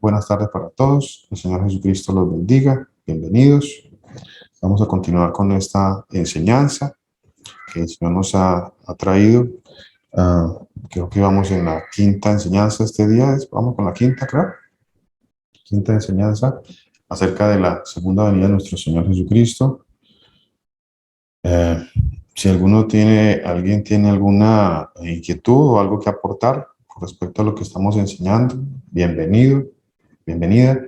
Buenas tardes para todos. El Señor Jesucristo los bendiga. Bienvenidos. Vamos a continuar con esta enseñanza que el Señor nos ha traído. Creo que vamos en la quinta enseñanza este día. Vamos con la quinta, creo. Quinta enseñanza acerca de la segunda venida de nuestro Señor Jesucristo. Si alguien tiene alguna inquietud o algo que aportar con respecto a lo que estamos enseñando, bienvenido, bienvenida,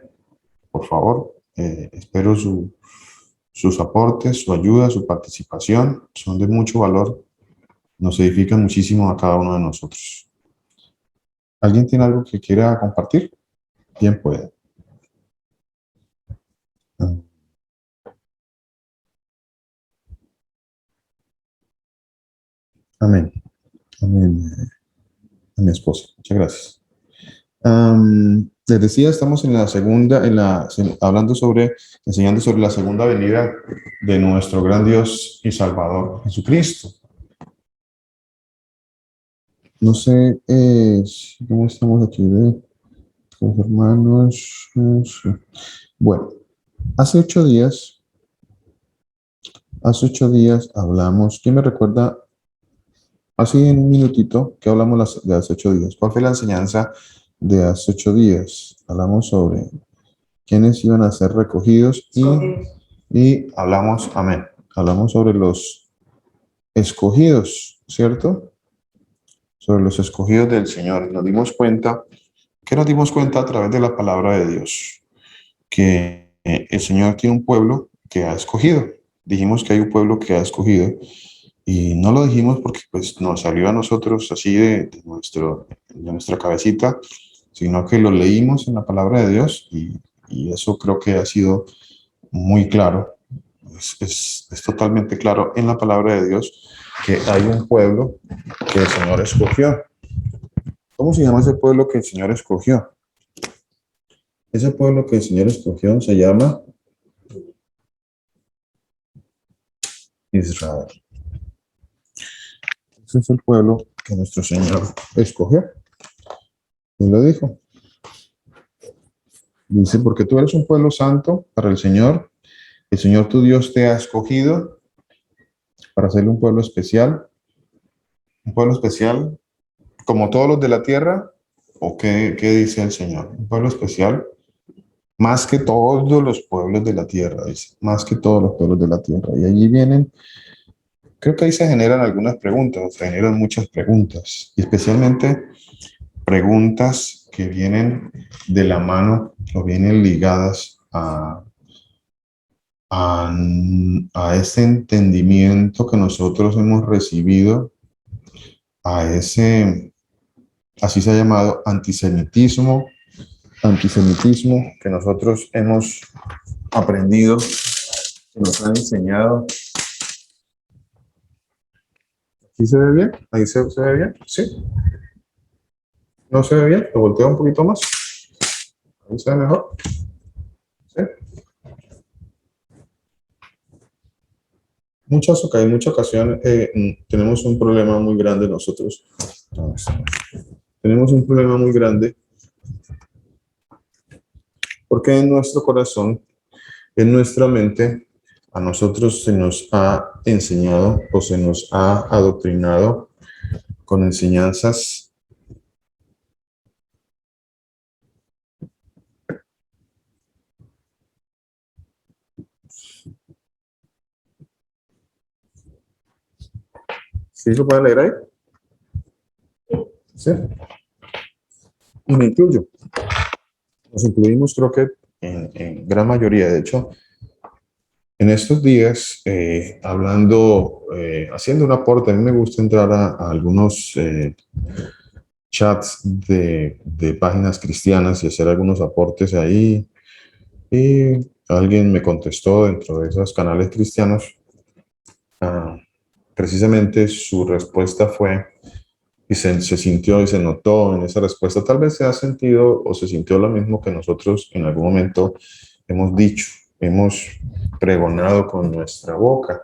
por favor. Espero sus aportes, su ayuda, su participación. Son de mucho valor. Nos edifican muchísimo a cada uno de nosotros. ¿Alguien tiene algo que quiera compartir? Bien puede. Amén. Amén. A mi esposa. Muchas gracias. Les decía, estamos en la segunda, enseñando sobre la segunda venida de nuestro gran Dios y Salvador, Jesucristo. No sé cómo estamos aquí de los hermanos. Bueno, hace 8 días hablamos. ¿Quién me recuerda? Así en un minutito, que hablamos de hace 8 días. ¿Cuál fue la enseñanza de hace 8 días? Hablamos sobre quiénes iban a ser recogidos y hablamos, amén, hablamos sobre los escogidos, ¿cierto? Sobre los escogidos del Señor. Nos dimos cuenta, ¿qué nos dimos cuenta a través de la palabra de Dios? Que el Señor tiene un pueblo que ha escogido. Dijimos que hay un pueblo que ha escogido. Y no lo dijimos porque pues, nos salió a nosotros así de nuestra cabecita, sino que lo leímos en la palabra de Dios y eso creo que ha sido muy claro. Es totalmente claro en la palabra de Dios que hay un pueblo que el Señor escogió. ¿Cómo se llama ese pueblo que el Señor escogió? Ese pueblo que el Señor escogió se llama Israel. Ese es el pueblo que nuestro Señor escogió. ¿Y lo dijo? Dice, porque tú eres un pueblo santo para el Señor tu Dios te ha escogido para ser un pueblo especial como todos los de la tierra, ¿o qué dice el Señor? Un pueblo especial, más que todos los pueblos de la tierra, dice, más que todos los pueblos de la tierra. Y allí vienen, creo que ahí se generan algunas preguntas, se generan muchas preguntas, y especialmente preguntas que vienen de la mano o vienen ligadas a ese entendimiento que nosotros hemos recibido, a ese, así se ha llamado, antisemitismo que nosotros hemos aprendido, que nos han enseñado. ¿Sí se ve bien? ¿Ahí se ve bien? ¿Sí? ¿No se ve bien? ¿Lo volteo un poquito más? ¿Ahí se ve mejor? ¿Sí? En muchas ocasiones tenemos un problema muy grande nosotros. Tenemos un problema muy grande porque en nuestro corazón, en nuestra mente, a nosotros se nos ha enseñado o se nos ha adoctrinado con enseñanzas ¿Sí lo pueden leer ahí? Sí. Y me incluyo. Nos incluimos, creo que en gran mayoría. De hecho, en estos días, haciendo un aporte, a mí me gusta entrar a algunos chats de páginas cristianas y hacer algunos aportes ahí. Y alguien me contestó dentro de esos canales cristianos. Precisamente su respuesta fue, y se sintió y se notó en esa respuesta, tal vez se ha sentido o se sintió lo mismo que nosotros en algún momento hemos dicho, hemos pregonado con nuestra boca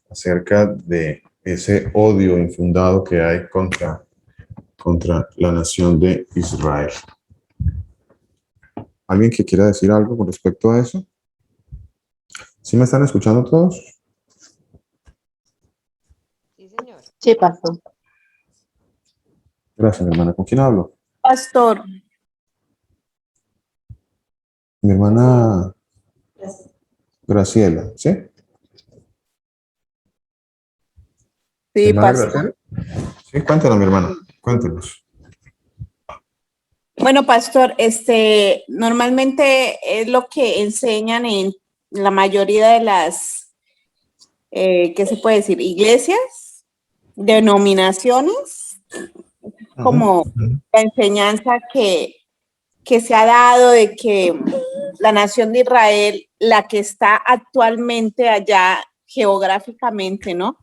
acerca de ese odio infundado que hay contra la nación de Israel. ¿Alguien que quiera decir algo con respecto a eso? ¿Sí me están escuchando todos? Sí, señor. Sí, pastor. Gracias, mi hermana. ¿Con quién hablo? Pastor, Mi hermana Graciela, ¿sí? sí, ¿Hermana pastor. Graciela? Sí, cuéntanos, mi hermana. Cuéntenos. Bueno, pastor, normalmente es lo que enseñan en la mayoría de las, ¿qué se puede decir? Iglesias, denominaciones, como la enseñanza que se ha dado de que la nación de Israel, la que está actualmente allá geográficamente, ¿no?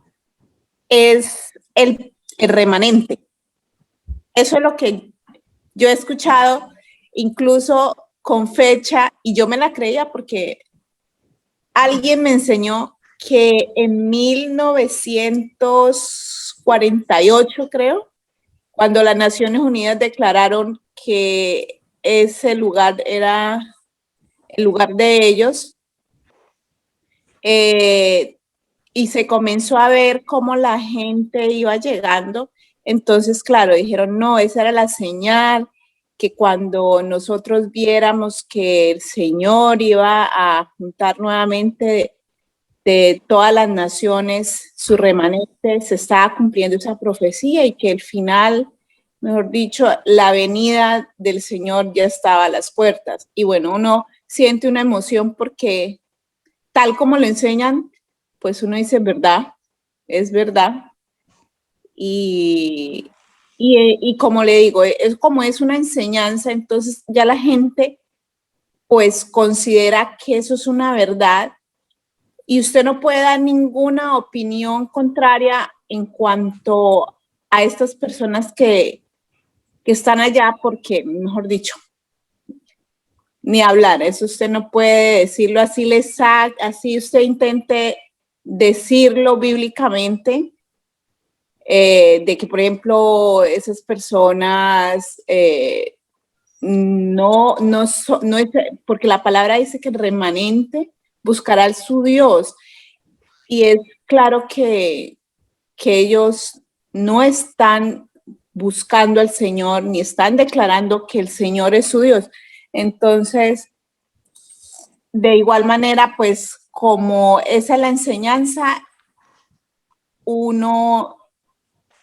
Es el remanente. Eso es lo que yo he escuchado, incluso con fecha, y yo me la creía porque alguien me enseñó que en 1948, creo, cuando las Naciones Unidas declararon que ese lugar era el lugar de ellos, y se comenzó a ver cómo la gente iba llegando. Entonces, claro, dijeron, no, esa era la señal, que cuando nosotros viéramos que el Señor iba a juntar nuevamente de todas las naciones su remanente, se estaba cumpliendo esa profecía y que el final, mejor dicho, la venida del Señor ya estaba a las puertas. Y bueno, uno siente una emoción porque tal como lo enseñan, pues uno dice, verdad, es verdad. Y, y como le digo, es como es una enseñanza, entonces ya la gente pues considera que eso es una verdad y usted no puede dar ninguna opinión contraria en cuanto a estas personas que están allá porque, mejor dicho, ni hablar, eso usted no puede decirlo así, así usted intente decirlo bíblicamente, de que, por ejemplo, esas personas no es, porque la palabra dice que el remanente buscará a su Dios, y es claro que ellos no están buscando al Señor, ni están declarando que el Señor es su Dios. Entonces, de igual manera, pues como esa es la enseñanza,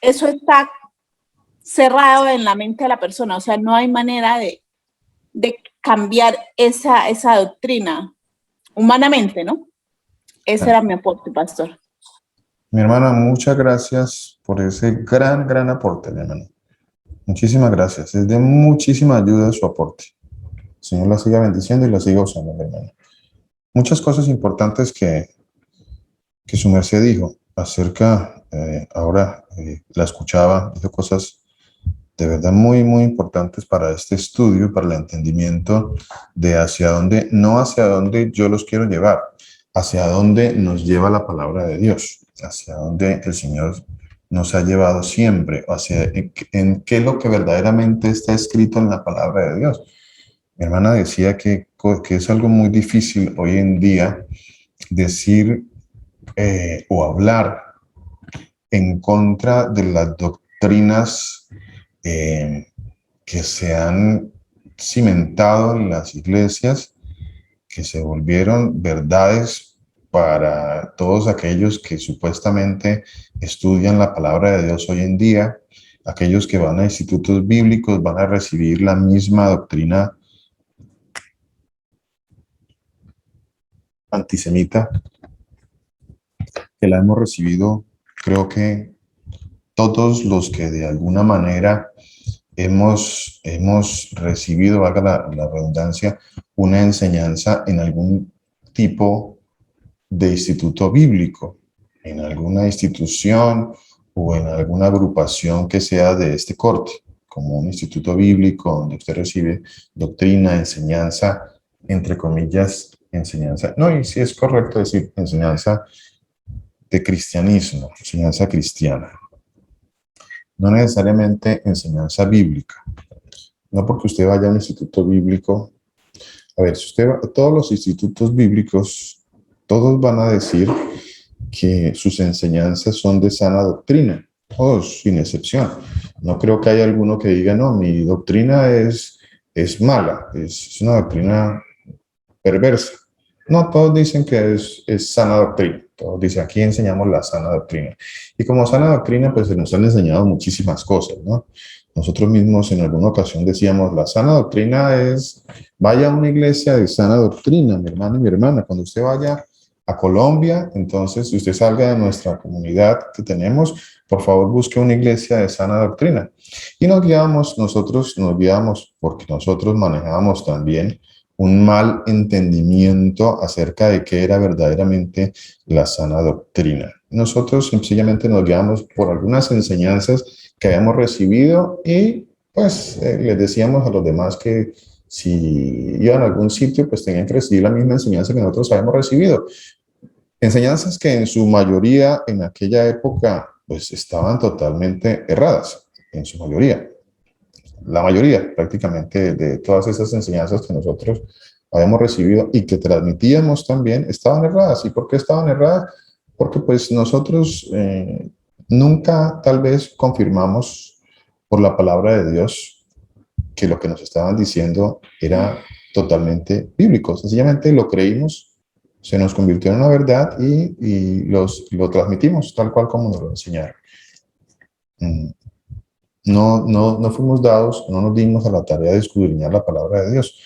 eso está cerrado en la mente de la persona, o sea, no hay manera de cambiar esa doctrina humanamente, ¿no? Ese era mi aporte, pastor. Mi hermana, muchas gracias por ese gran aporte, mi hermana. Muchísimas gracias. Es de muchísima ayuda su aporte. El Señor la siga bendiciendo y la siga usando, mi hermana. Muchas cosas importantes que su merced dijo acerca, ahora la escuchaba, dijo cosas de verdad muy importantes para este estudio, para el entendimiento de hacia dónde, no hacia dónde yo los quiero llevar, hacia dónde nos lleva la palabra de Dios, hacia dónde el Señor nos ha llevado siempre, hacia en qué es lo que verdaderamente está escrito en la palabra de Dios. Mi hermana decía que es algo muy difícil hoy en día decir o hablar en contra de las doctrinas que se han cimentado en las iglesias, que se volvieron verdades para todos aquellos que supuestamente estudian la palabra de Dios hoy en día. Aquellos que van a institutos bíblicos van a recibir la misma doctrina antisemita que la hemos recibido, creo que todos los que de alguna manera hemos recibido, valga la redundancia, una enseñanza en algún tipo de instituto bíblico, en alguna institución o en alguna agrupación que sea de este corte, como un instituto bíblico donde usted recibe doctrina, enseñanza, entre comillas, enseñanza, no, y si es correcto decir enseñanza de cristianismo, enseñanza cristiana, no necesariamente enseñanza bíblica. No porque usted vaya a un instituto bíblico A ver, si usted va a todos los institutos bíblicos, todos van a decir que sus enseñanzas son de sana doctrina, todos sin excepción. No creo que haya alguno que diga, no, mi doctrina es mala, es una doctrina perversa. No, todos dicen que es sana doctrina. Todos dicen, aquí enseñamos la sana doctrina. Y como sana doctrina, pues se nos han enseñado muchísimas cosas, ¿no? Nosotros mismos en alguna ocasión decíamos, la sana doctrina es, vaya a una iglesia de sana doctrina, mi hermano y mi hermana. Cuando usted vaya a Colombia, entonces, si usted salga de nuestra comunidad que tenemos, por favor busque una iglesia de sana doctrina. Y nosotros nos guiamos porque nosotros manejábamos también un mal entendimiento acerca de qué era verdaderamente la sana doctrina. Nosotros sencillamente nos guiamos por algunas enseñanzas que habíamos recibido y pues les decíamos a los demás que si iban a algún sitio pues tenían que recibir la misma enseñanza que nosotros habíamos recibido. Enseñanzas que en su mayoría en aquella época pues estaban totalmente erradas, en su mayoría. La mayoría prácticamente de todas esas enseñanzas que nosotros habíamos recibido y que transmitíamos también estaban erradas. ¿Y por qué estaban erradas? Porque pues nosotros nunca tal vez confirmamos por la palabra de Dios que lo que nos estaban diciendo era totalmente bíblico. Sencillamente lo creímos, se nos convirtió en una verdad y lo transmitimos tal cual como nos lo enseñaron. No fuimos dados, no nos dimos a la tarea de escudriñar la palabra de Dios.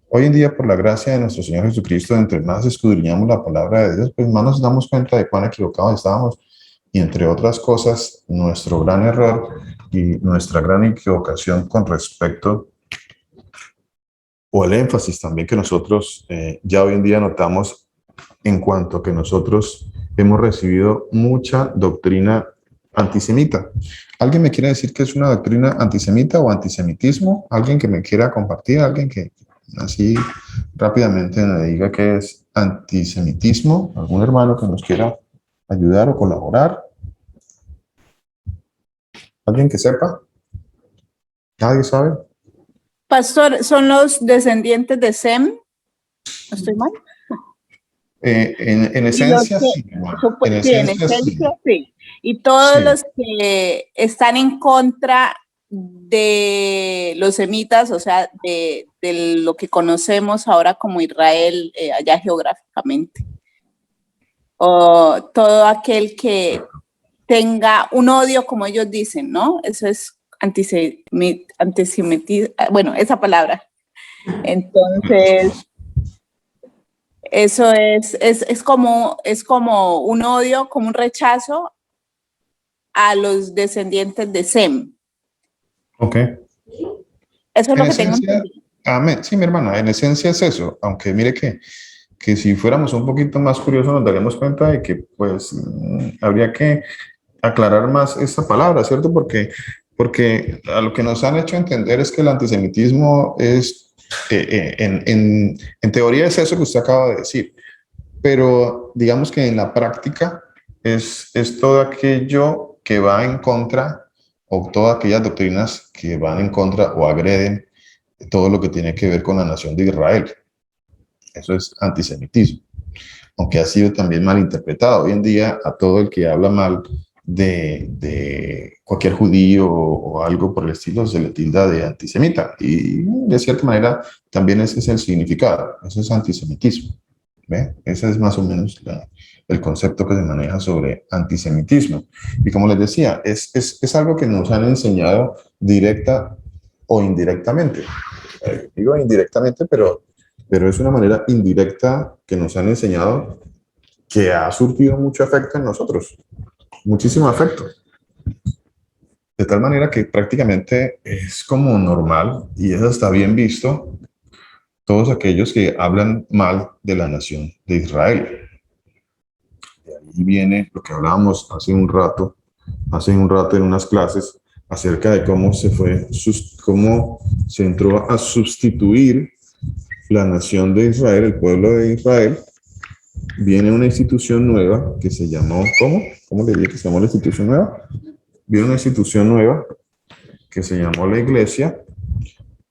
Hoy en día, por la gracia de nuestro Señor Jesucristo, entre más escudriñamos la palabra de Dios, pues más nos damos cuenta de cuán equivocados estábamos. Y entre otras cosas, nuestro gran error y nuestra gran equivocación con respecto, o el énfasis también que nosotros ya hoy en día notamos en cuanto a que nosotros hemos recibido mucha doctrina antisemita. ¿Alguien me quiere decir que es una doctrina antisemita o antisemitismo? ¿Alguien que me quiera compartir? ¿Alguien que así rápidamente me diga que es antisemitismo? ¿Algún hermano que nos quiera ayudar o colaborar? ¿Alguien que sepa? ¿Nadie sabe? Pastor, ¿son los descendientes de Sem? ¿No estoy mal? En Y los esencia, sí, hermano. En sí, en esencia, sí. esencia, sí. Y todos Sí. los que están en contra de los semitas, o sea, de lo que conocemos ahora como Israel, allá geográficamente. O todo aquel que tenga un odio, como ellos dicen, ¿no? Eso es antisemitismo, bueno, esa palabra. Entonces, eso es como un odio, como un rechazo a los descendientes de Sem. Ok. Eso es En lo que tengo esencia, entendido. amén. Sí, mi hermana, en esencia es eso. Aunque mire que si fuéramos un poquito más curiosos nos daríamos cuenta de que pues habría que aclarar más esa palabra, ¿cierto? Porque a lo que nos han hecho entender es que el antisemitismo es, en teoría es eso que usted acaba de decir, pero digamos que en la práctica es todo aquello que va en contra o todas aquellas doctrinas que van en contra o agreden todo lo que tiene que ver con la nación de Israel. Eso es antisemitismo, aunque ha sido también malinterpretado. Hoy en día a todo el que habla mal de cualquier judío o algo por el estilo se le tilda de antisemita y de cierta manera también ese es el significado, eso es antisemitismo. ¿Ve? Ese es más o menos el concepto que se maneja sobre antisemitismo. Y como les decía, es algo que nos han enseñado directa o indirectamente. Digo indirectamente, pero es una manera indirecta que nos han enseñado que ha surtido mucho efecto en nosotros, muchísimo efecto. De tal manera que prácticamente es como normal y eso está bien visto todos aquellos que hablan mal de la nación de Israel. De ahí viene lo que hablábamos hace un rato en unas clases acerca de cómo cómo se entró a sustituir la nación de Israel, el pueblo de Israel. Viene una institución nueva que se llamó, ¿cómo le dije que se llamó la institución nueva? Viene una institución nueva que se llamó la iglesia,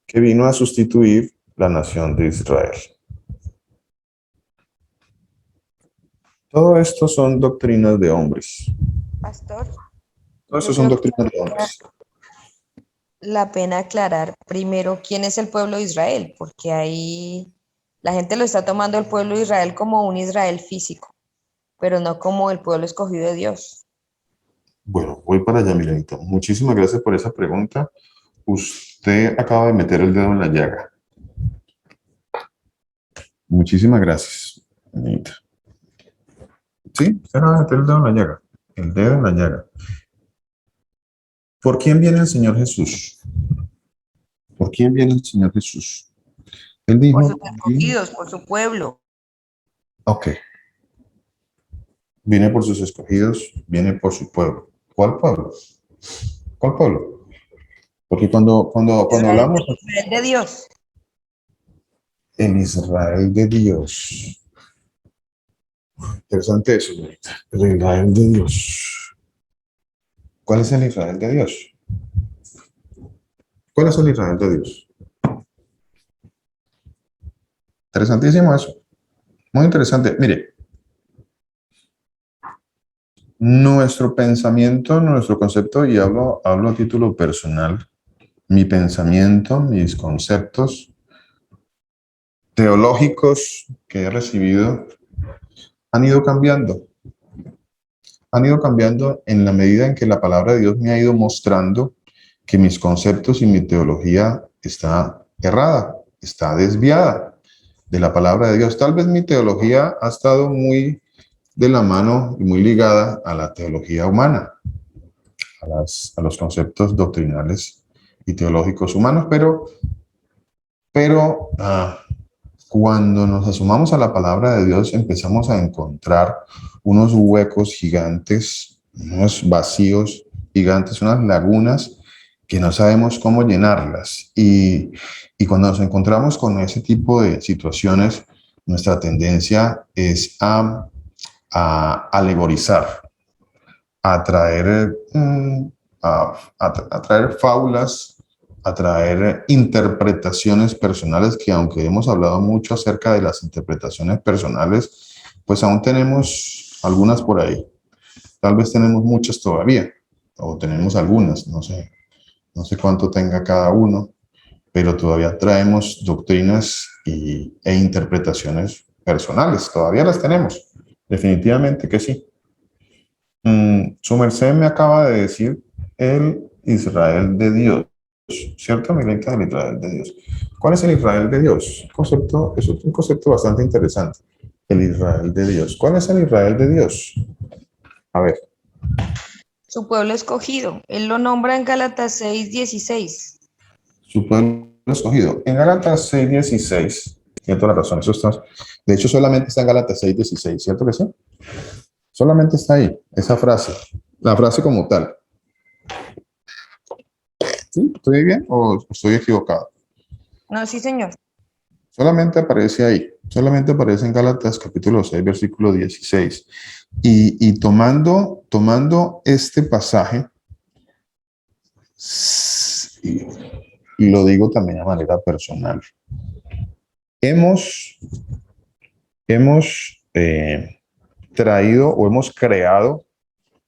que vino a sustituir la nación de Israel. Todo esto son doctrinas de hombres. Pastor, Todo esto yo son creo que doctrinas de hombres. la pena aclarar primero quién es el pueblo de Israel, porque ahí la gente lo está tomando el pueblo de Israel como un Israel físico, pero no como el pueblo escogido de Dios. Bueno, voy para allá, Milenita. Muchísimas gracias por esa pregunta. Usted acaba de meter el dedo en la llaga. Muchísimas gracias, Milenita. Sí, usted acaba de meter el dedo en la llaga. El dedo en la llaga. ¿Por quién viene el Señor Jesús? ¿Por quién viene el Señor Jesús? Él Por sus dijo, escogidos, por su pueblo. ok, viene por sus escogidos, viene por su pueblo. ¿Cuál pueblo? ¿Cuál pueblo? Porque cuando Israel, hablamos Israel de Dios. en Israel de Dios, interesante eso, señorita. El Israel de Dios. ¿Cuál es el Israel de Dios? ¿Cuál es el Israel de Dios? Interesantísimo eso. Muy interesante. Mire, nuestro pensamiento, nuestro concepto, y hablo a título personal, mi pensamiento, mis conceptos teológicos que he recibido han ido cambiando. Han ido cambiando en la medida en que la palabra de Dios me ha ido mostrando que mis conceptos y mi teología está errada, está desviada de la palabra de Dios. Tal vez mi teología ha estado muy de la mano y muy ligada a la teología humana, a los conceptos doctrinales y teológicos humanos, pero cuando nos asomamos a la palabra de Dios empezamos a encontrar unos huecos gigantes, unos vacíos gigantes, unas lagunas que no sabemos cómo llenarlas. Y cuando nos encontramos con ese tipo de situaciones, nuestra tendencia es a alegorizar, a traer, a traer fábulas, a traer interpretaciones personales, que aunque hemos hablado mucho acerca de las interpretaciones personales, pues aún tenemos algunas por ahí. Tal vez tenemos muchas todavía, o tenemos algunas, no sé cuánto tenga cada uno, pero todavía traemos doctrinas e interpretaciones personales, todavía las tenemos, definitivamente que sí. Su merced me acaba de decir el Israel de Dios, ¿cierto? Milenta, el Israel de Dios. ¿Cuál es el Israel de Dios? Concepto, eso es un concepto bastante interesante. El Israel de Dios. ¿Cuál es el Israel de Dios? A ver, Su pueblo escogido. Él lo nombra en Gálatas 6:16. su pueblo escogido. En Gálatas 6:16, tiene toda la razón, eso está. De hecho, solamente está en Gálatas 6:16, ¿cierto que sí? Solamente está ahí, esa frase, la frase como tal. ¿Sí? ¿Estoy bien o estoy equivocado? No, sí, señor. Solamente aparece ahí, solamente aparece en Gálatas capítulo 6, versículo 16. Y tomando este pasaje, y lo digo también de manera personal, hemos traído o hemos creado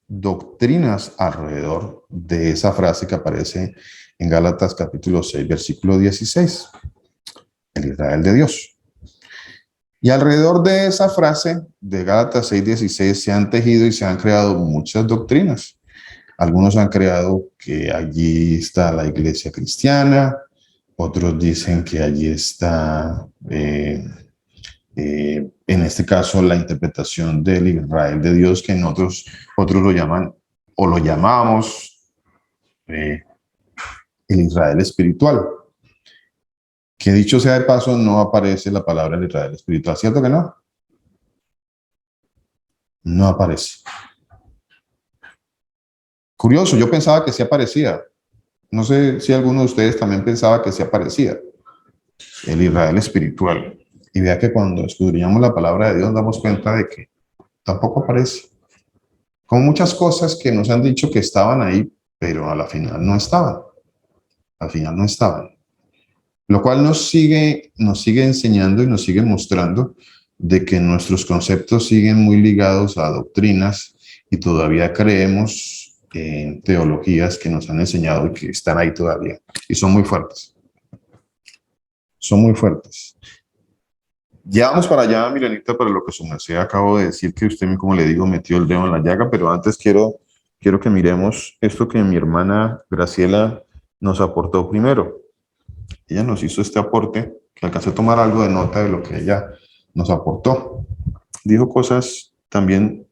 doctrinas alrededor de esa frase que aparece en Gálatas capítulo 6, versículo 16, el Israel de Dios. Y alrededor de esa frase de Gálatas 6:16 se han tejido y se han creado muchas doctrinas. Algunos han creado que allí está la iglesia cristiana, otros dicen que allí está, en este caso, la interpretación del Israel de Dios, que en otros lo llaman o lo llamamos el Israel espiritual. Que dicho sea de paso, no aparece la palabra el Israel espiritual, ¿cierto que no? No aparece. Curioso, yo pensaba que sí aparecía. No sé si alguno de ustedes también pensaba que sí aparecía el Israel espiritual. Y vea que cuando escudriñamos la palabra de Dios nos damos cuenta de que tampoco aparece. Como muchas cosas que nos han dicho que estaban ahí, pero a la final no estaban. Al final no estaban. Lo cual nos sigue enseñando y nos sigue mostrando de que nuestros conceptos siguen muy ligados a doctrinas y todavía creemos en teologías que nos han enseñado y que están ahí todavía. Y son muy fuertes. Son muy fuertes. Ya vamos para allá, Milenita, para lo que su merced acabo de decir, que usted, como le digo, metió el dedo en la llaga, pero antes quiero que miremos esto que mi hermana Graciela nos aportó primero. Ella nos hizo este aporte, que alcancé a tomar algo de nota de lo que ella nos aportó. Dijo cosas también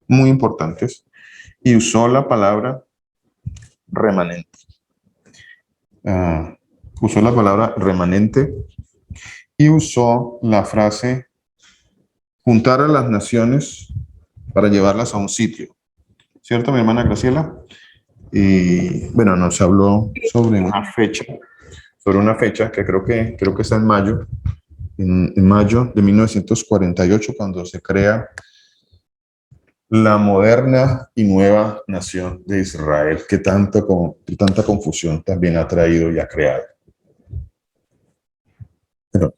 muy importantes y usó la palabra remanente. Usó la palabra remanente y usó la frase juntar a las naciones para llevarlas a un sitio. ¿Cierto, mi hermana Graciela? Y bueno, nos habló sobre una fecha que creo que está en mayo, en mayo de 1948, cuando se crea la moderna y nueva nación de Israel, que tanta confusión también ha traído y ha creado. Pero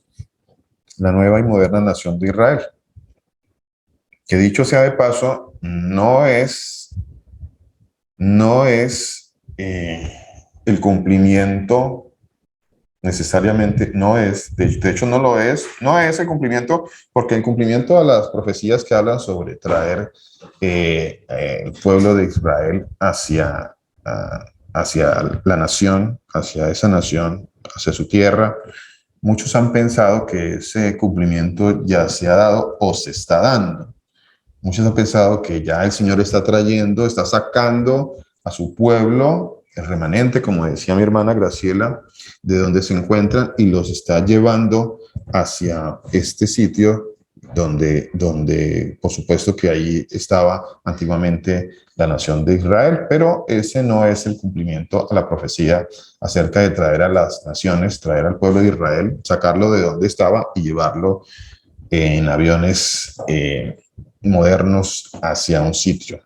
la nueva y moderna nación de Israel, que dicho sea de paso, no es el cumplimiento necesariamente, de hecho no lo es, no es el cumplimiento, porque el cumplimiento a las profecías que hablan sobre traer el pueblo de Israel hacia la nación, hacia esa nación, hacia su tierra, muchos han pensado que ese cumplimiento ya se ha dado o se está dando. Muchos han pensado que ya el Señor está trayendo, está sacando a su pueblo, el remanente, como decía mi hermana Graciela, de donde se encuentran y los está llevando hacia este sitio donde por supuesto que ahí estaba antiguamente la nación de Israel, pero ese no es el cumplimiento a la profecía acerca de traer a las naciones, traer al pueblo de Israel, sacarlo de donde estaba y llevarlo en aviones modernos hacia un sitio.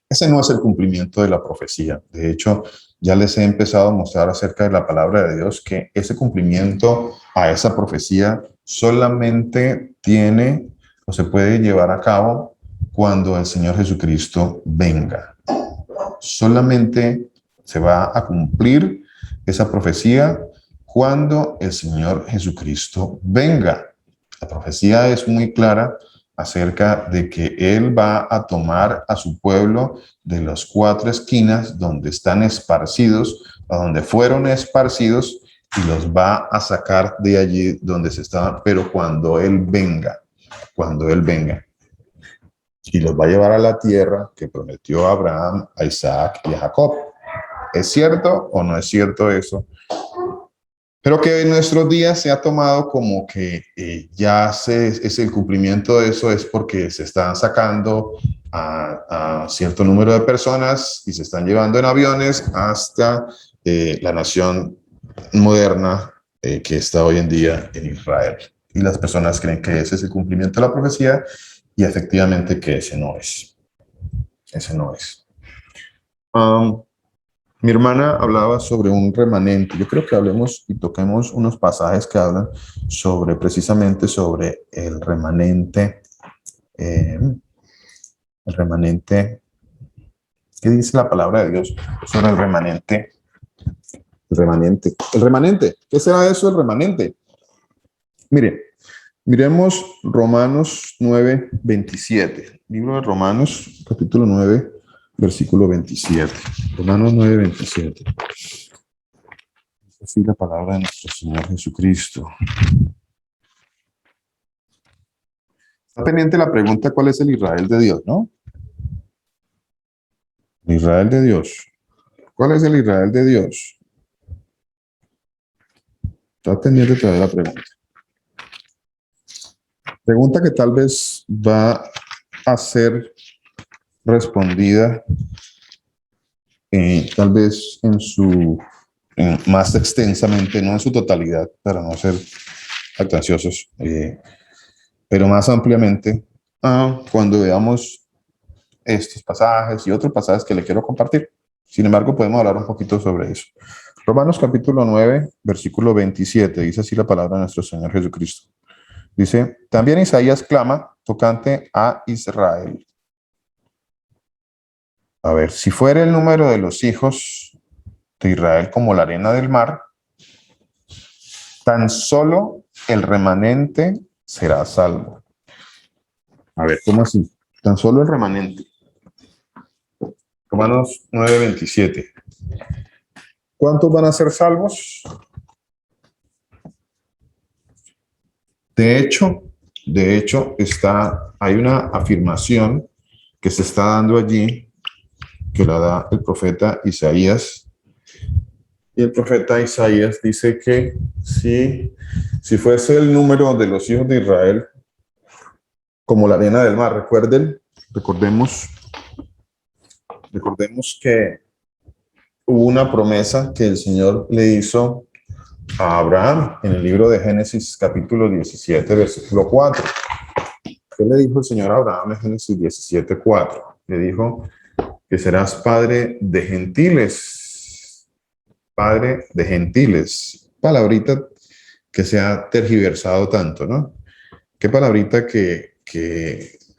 Ese no es el cumplimiento de la profecía. De hecho, ya les he empezado a mostrar acerca de la palabra de Dios que ese cumplimiento a esa profecía solamente tiene o se puede llevar a cabo cuando el Señor Jesucristo venga. Solamente se va a cumplir esa profecía cuando el Señor Jesucristo venga. La profecía es muy clara acerca de que Él va a tomar a su pueblo de las cuatro esquinas donde están esparcidos, a donde fueron esparcidos, y los va a sacar de allí donde se estaban, pero cuando Él venga, y los va a llevar a la tierra que prometió a Abraham, a Isaac y a Jacob. ¿Es cierto o no es cierto eso? Pero que en nuestros días se ha tomado como que es el cumplimiento de eso, es porque se están sacando a cierto número de personas y se están llevando en aviones hasta la nación moderna que está hoy en día en Israel. Y las personas creen que ese es el cumplimiento de la profecía y efectivamente que ese no es. Ese no es. Mi hermana hablaba sobre un remanente. Yo creo que hablemos y toquemos unos pasajes que hablan precisamente sobre el remanente. El remanente. ¿Qué dice la palabra de Dios sobre el remanente? El remanente. El remanente. ¿Qué será eso, el remanente? Miremos Romanos 9, 27. Libro de Romanos, capítulo 9. Versículo 27. Romanos 9, 27. Así la palabra de nuestro Señor Jesucristo. Está pendiente la pregunta: ¿cuál es el Israel de Dios, no? El Israel de Dios. ¿Cuál es el Israel de Dios? Está pendiente todavía la pregunta. Pregunta que tal vez va a ser respondida tal vez más extensamente, no en su totalidad, para no ser jactanciosos, pero más ampliamente cuando veamos estos pasajes y otros pasajes que le quiero compartir. Sin embargo, podemos hablar un poquito sobre eso. Romanos capítulo 9, versículo 27, dice así la palabra de nuestro Señor Jesucristo. Dice, también Isaías clama tocante a Israel. A ver, si fuera el número de los hijos de Israel como la arena del mar, tan solo el remanente será salvo. A ver, ¿cómo así? Tan solo el remanente. Romanos 9, 27. ¿Cuántos van a ser salvos? De hecho, hay una afirmación que se está dando allí, que la da el profeta Isaías. Y el profeta Isaías dice que si fuese el número de los hijos de Israel como la arena del mar, recordemos que hubo una promesa que el Señor le hizo a Abraham en el libro de Génesis capítulo 17, versículo 4. ¿Qué le dijo el Señor a Abraham en Génesis 17, 4? Le dijo que serás padre de gentiles. Padre de gentiles. Palabrita que se ha tergiversado tanto, ¿no? Qué palabrita que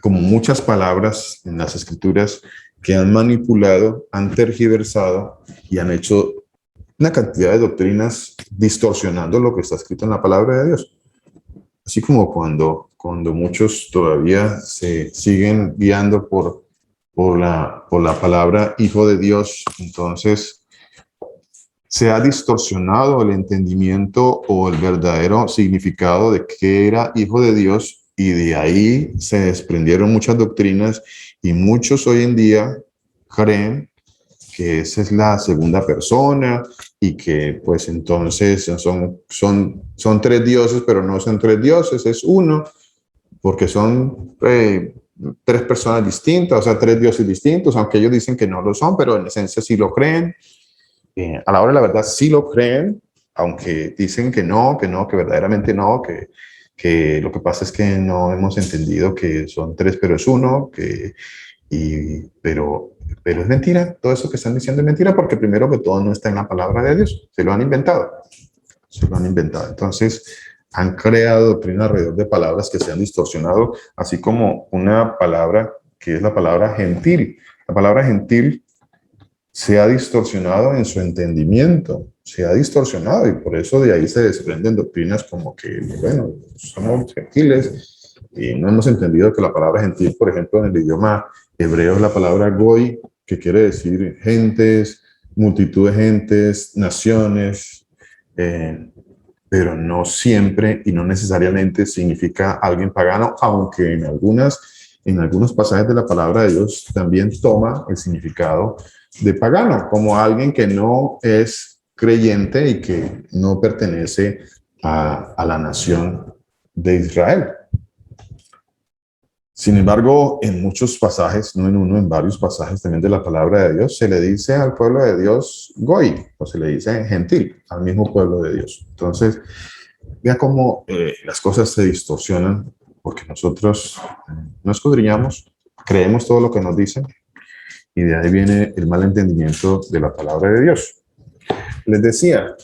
como muchas palabras en las escrituras que han manipulado, han tergiversado y han hecho una cantidad de doctrinas distorsionando lo que está escrito en la palabra de Dios. Así como cuando muchos todavía se siguen guiando por la palabra hijo de Dios, entonces se ha distorsionado el entendimiento o el verdadero significado de qué era hijo de Dios, y de ahí se desprendieron muchas doctrinas y muchos hoy en día creen que esa es la segunda persona y que pues entonces son tres dioses, pero no son tres dioses, es uno, porque son tres personas distintas, o sea, tres dioses distintos, aunque ellos dicen que no lo son, pero en esencia sí lo creen. A la hora de la verdad sí lo creen, aunque dicen que verdaderamente no, que lo que pasa es que no hemos entendido que son tres, pero es uno, pero es mentira. Todo eso que están diciendo es mentira, porque primero que todo no está en la palabra de Dios, se lo han inventado. Entonces han creado doctrina alrededor de palabras que se han distorsionado, así como una palabra que es la palabra gentil. La palabra gentil se ha distorsionado en su entendimiento, se ha distorsionado, y por eso de ahí se desprenden doctrinas como que, bueno, somos gentiles y no hemos entendido que la palabra gentil, por ejemplo, en el idioma hebreo es la palabra goy, que quiere decir gentes, multitud de gentes, naciones, pero no siempre y no necesariamente significa alguien pagano, aunque en algunos pasajes de la palabra de Dios también toma el significado de pagano, como alguien que no es creyente y que no pertenece a la nación de Israel. Sin embargo, en muchos pasajes, no en uno, en varios pasajes también de la palabra de Dios, se le dice al pueblo de Dios goy, o se le dice gentil, al mismo pueblo de Dios. Entonces, vea cómo las cosas se distorsionan, porque nosotros no escudriñamos, creemos todo lo que nos dicen, y de ahí viene el mal entendimiento de la palabra de Dios. Les decía,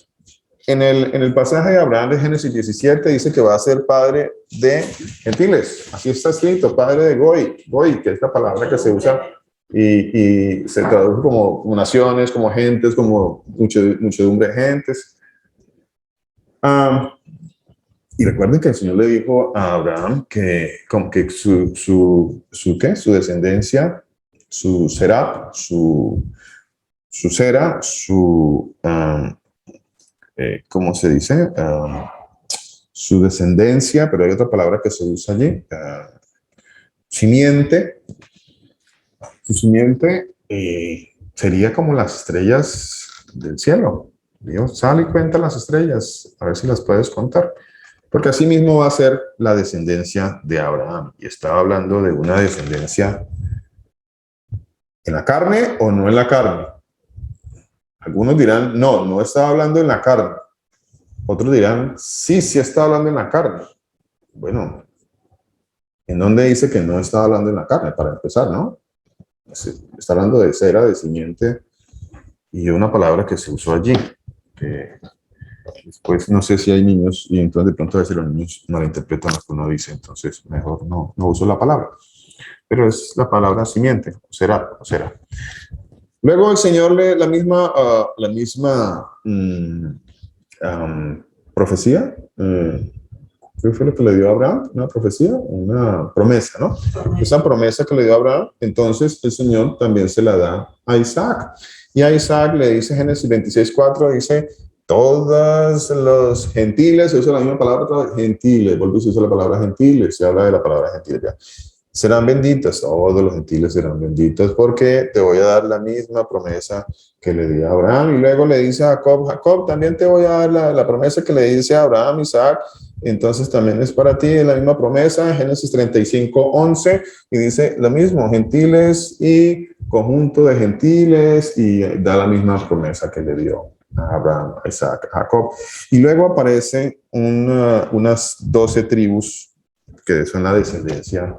en el pasaje de Abraham de Génesis 17 dice que va a ser padre de gentiles. Así está escrito, padre de goy, que es la palabra que se usa y se traduce como naciones, como gentes, como muchedumbre de gentes. Y recuerden que el Señor le dijo a Abraham que su descendencia, su será, ¿cómo se dice? Su descendencia, pero hay otra palabra que se usa allí, simiente. Su simiente sería como las estrellas del cielo. Dios, sale y cuenta las estrellas, a ver si las puedes contar. Porque así mismo va a ser la descendencia de Abraham. Y estaba hablando de una descendencia en la carne o no en la carne. Algunos dirán, no estaba hablando en la carne. Otros dirán, sí está hablando en la carne. Bueno, ¿en dónde dice que no está hablando en la carne? Para empezar, ¿no? Está hablando de cera, de simiente, y una palabra que se usó allí. Después no sé si hay niños y entonces de pronto a veces los niños malinterpretan lo que uno dice, entonces mejor no uso la palabra. Pero es la palabra simiente, será. Luego el Señor lee la misma profecía. ¿Qué fue lo que le dio a Abraham? Una profecía, una promesa, ¿no? Esa promesa que le dio a Abraham, entonces el Señor también se la da a Isaac. Y a Isaac le dice Génesis 26:4, dice, todos los gentiles, se usa la misma palabra, gentiles, vuelve a usar la palabra gentiles, se habla de la palabra gentiles ya. Serán benditas, todos los gentiles serán benditos porque te voy a dar la misma promesa que le di a Abraham. Y luego le dice a Jacob, Jacob, también te voy a dar la promesa que le dice a Abraham, Isaac, entonces también es para ti, es la misma promesa, Génesis 35:11, y dice lo mismo, gentiles y conjunto de gentiles, y da la misma promesa que le dio a Abraham, a Isaac, a Jacob. Y luego aparecen unas 12 tribus que son la descendencia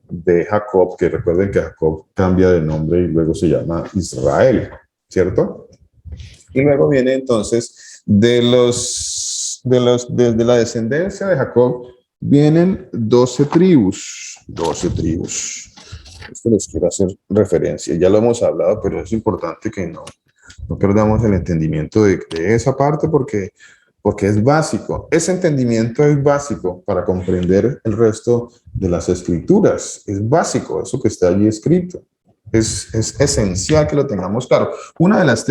de Jacob, que recuerden que Jacob cambia de nombre y luego se llama Israel, ¿cierto? Y luego viene entonces de la descendencia de Jacob vienen 12 tribus. 12 tribus. Esto les quiero hacer referencia. Ya lo hemos hablado, pero es importante que no perdamos el entendimiento de esa parte porque es básico. Ese entendimiento es básico para comprender el resto de las escrituras. Es básico, eso que está allí escrito. Es esencial que lo tengamos claro. Una de las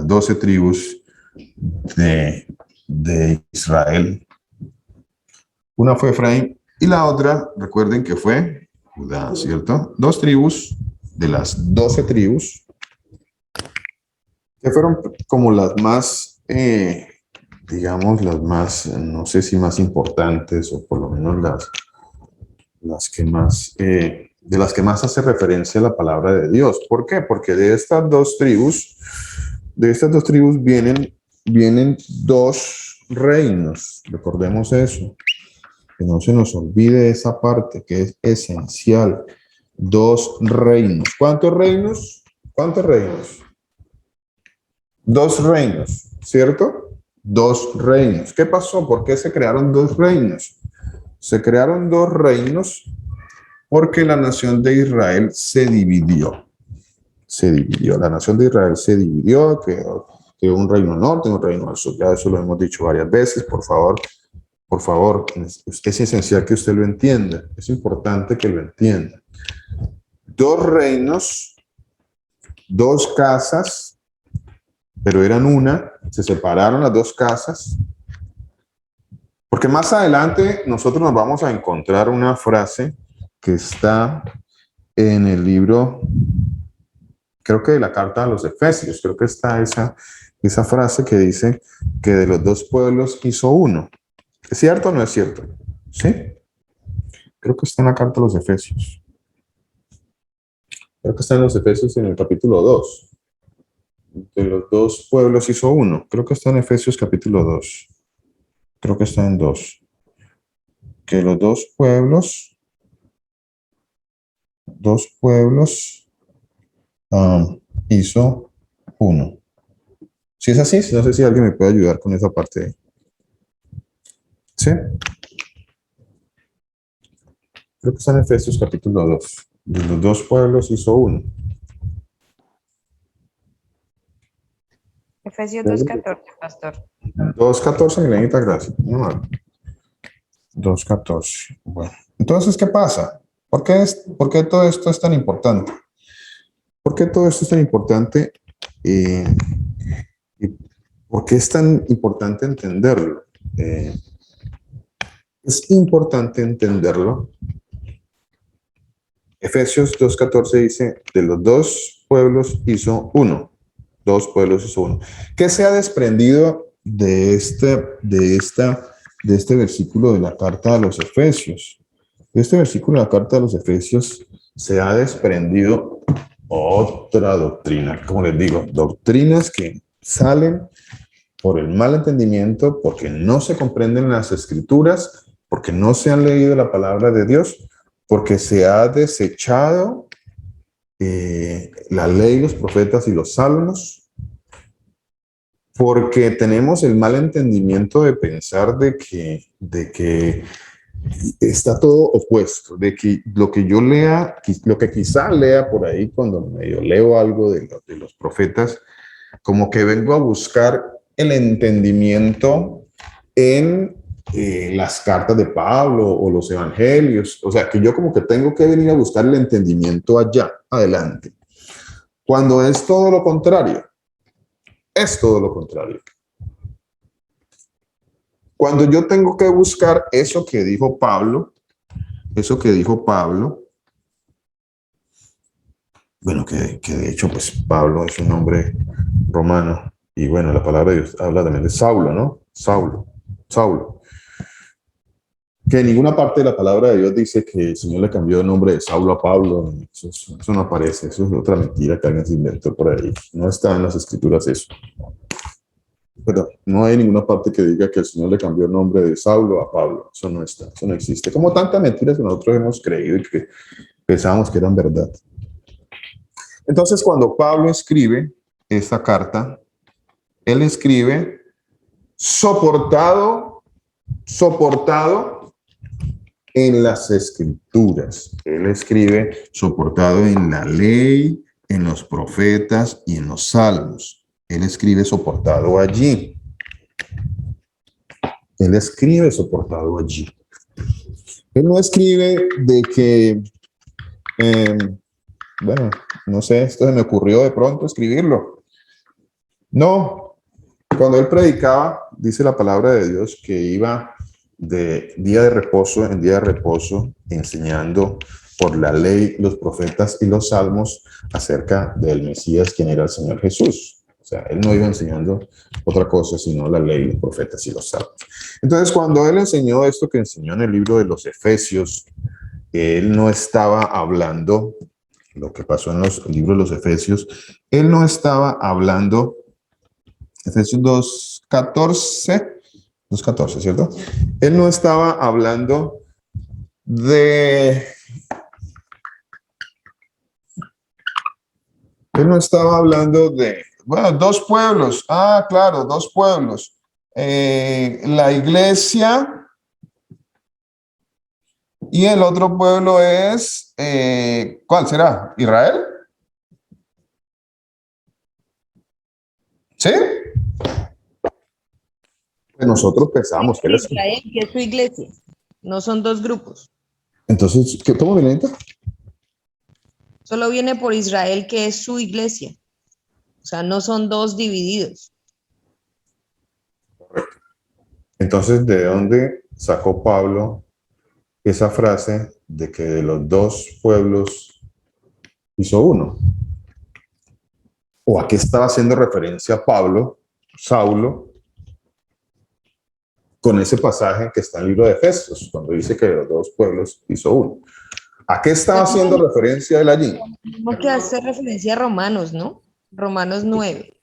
12 tribus de Israel, una fue Efraín y la otra, recuerden que fue Judá, ¿cierto? 2 tribus de las 12 tribus que fueron como las más, digamos, las más, no sé si más importantes o por lo menos las que más, de las que más hace referencia a la palabra de Dios. ¿Por qué? Porque de estas dos tribus vienen 2 reinos. Recordemos eso. Que no se nos olvide esa parte que es esencial. 2 reinos. ¿Cuántos reinos? ¿Cuántos reinos? 2 reinos, ¿cierto? 2 reinos. ¿Qué pasó? ¿Por qué se crearon 2 reinos? Se crearon 2 reinos porque la nación de Israel se dividió. La nación de Israel se dividió, quedó un reino norte, un reino al sur. Ya eso lo hemos dicho varias veces. Por favor, es esencial que usted lo entienda. Es importante que lo entienda. 2 reinos, 2 casas, pero eran una, se separaron las 2 casas, porque más adelante nosotros nos vamos a encontrar una frase que está en el libro, creo que de la carta a los Efesios, creo que está esa frase que dice que de los 2 pueblos hizo uno. ¿Es cierto o no es cierto? ¿Sí? Creo que está en la carta a los Efesios. Creo que está en los Efesios en el capítulo 2. De los 2 pueblos hizo uno. Creo que está en Efesios capítulo 2. Creo que está en 2. Que los 2 pueblos hizo uno. Si es así, no sé si alguien me puede ayudar con esa parte. ¿Sí? Creo que está en Efesios capítulo 2. De los 2 pueblos hizo uno. Efesios 2:14, pastor. 2:14, Milenita, gracias. 2:14. Bueno, entonces, ¿qué pasa? ¿Por qué todo esto es tan importante? ¿Por qué todo esto es tan importante? ¿Y por qué es tan importante entenderlo? Es importante entenderlo. Efesios 2:14 dice, de los 2 pueblos hizo uno. 2 pueblos hizo uno. ¿Qué se ha desprendido de este versículo de la carta a los Efesios? De este versículo de la carta a los Efesios se ha desprendido otra doctrina. Como les digo, doctrinas que salen por el mal entendimiento, porque no se comprenden las escrituras, porque no se han leído la palabra de Dios, porque se ha desechado la ley, los profetas y los salmos, Porque tenemos el mal entendimiento de pensar de que está todo opuesto, de que lo que yo lea, lo que quizá lea por ahí cuando medio leo algo de los profetas, como que vengo a buscar el entendimiento en las cartas de Pablo o los evangelios. O sea, que yo como que tengo que venir a buscar el entendimiento allá, adelante. Cuando es todo lo contrario. Es todo lo contrario. Cuando yo tengo que buscar eso que dijo Pablo, bueno, que de hecho, pues Pablo es un nombre romano, y bueno, la palabra de Dios habla también de Saulo, ¿no? Saulo. Que en ninguna parte de la palabra de Dios dice que el Señor le cambió el nombre de Saulo a Pablo. Eso no aparece, eso es otra mentira que alguien se inventó por ahí. No está en las escrituras eso. Pero no hay ninguna parte que diga que el Señor le cambió el nombre de Saulo a Pablo. Eso no está, eso no existe. Como tantas mentiras que nosotros hemos creído y que pensábamos que eran verdad. Entonces, cuando Pablo escribe esta carta, él escribe soportado en las escrituras. Él escribe soportado en la ley, en los profetas y en los salmos. Él escribe soportado allí. Él escribe soportado allí. Él no escribe de que, bueno, no sé, esto se me ocurrió de pronto escribirlo. No, cuando él predicaba, dice la palabra de Dios que iba de día de reposo en día de reposo enseñando por la ley, los profetas y los salmos acerca del Mesías, quien era el Señor Jesús. O sea, él no iba enseñando otra cosa, sino la ley, los profetas y los salmos. Entonces, cuando él enseñó esto que enseñó en el libro de los Efesios, él no estaba hablando, lo que pasó en los libros de los Efesios, él no estaba hablando, Efesios 2:14, ¿cierto? Él no estaba hablando de... Él no estaba hablando de, bueno, dos pueblos. Ah, claro, dos pueblos. La iglesia y el otro pueblo es, ¿cuál será? ¿Israel? ¿Sí? Pues nosotros pensamos que él es... Israel, que es su iglesia. No son dos grupos. Entonces, ¿cómo viene? Solo viene por Israel, que es su iglesia. O sea, no son dos divididos. Entonces, ¿de dónde sacó Pablo esa frase de que de los dos pueblos hizo uno? ¿O a qué estaba haciendo referencia Pablo, Saulo, con ese pasaje que está en el libro de Efesios, cuando dice que de los dos pueblos hizo uno? ¿A qué estaba haciendo referencia él allí? Tenemos que hacer referencia a Romanos, ¿no? Romanos 9.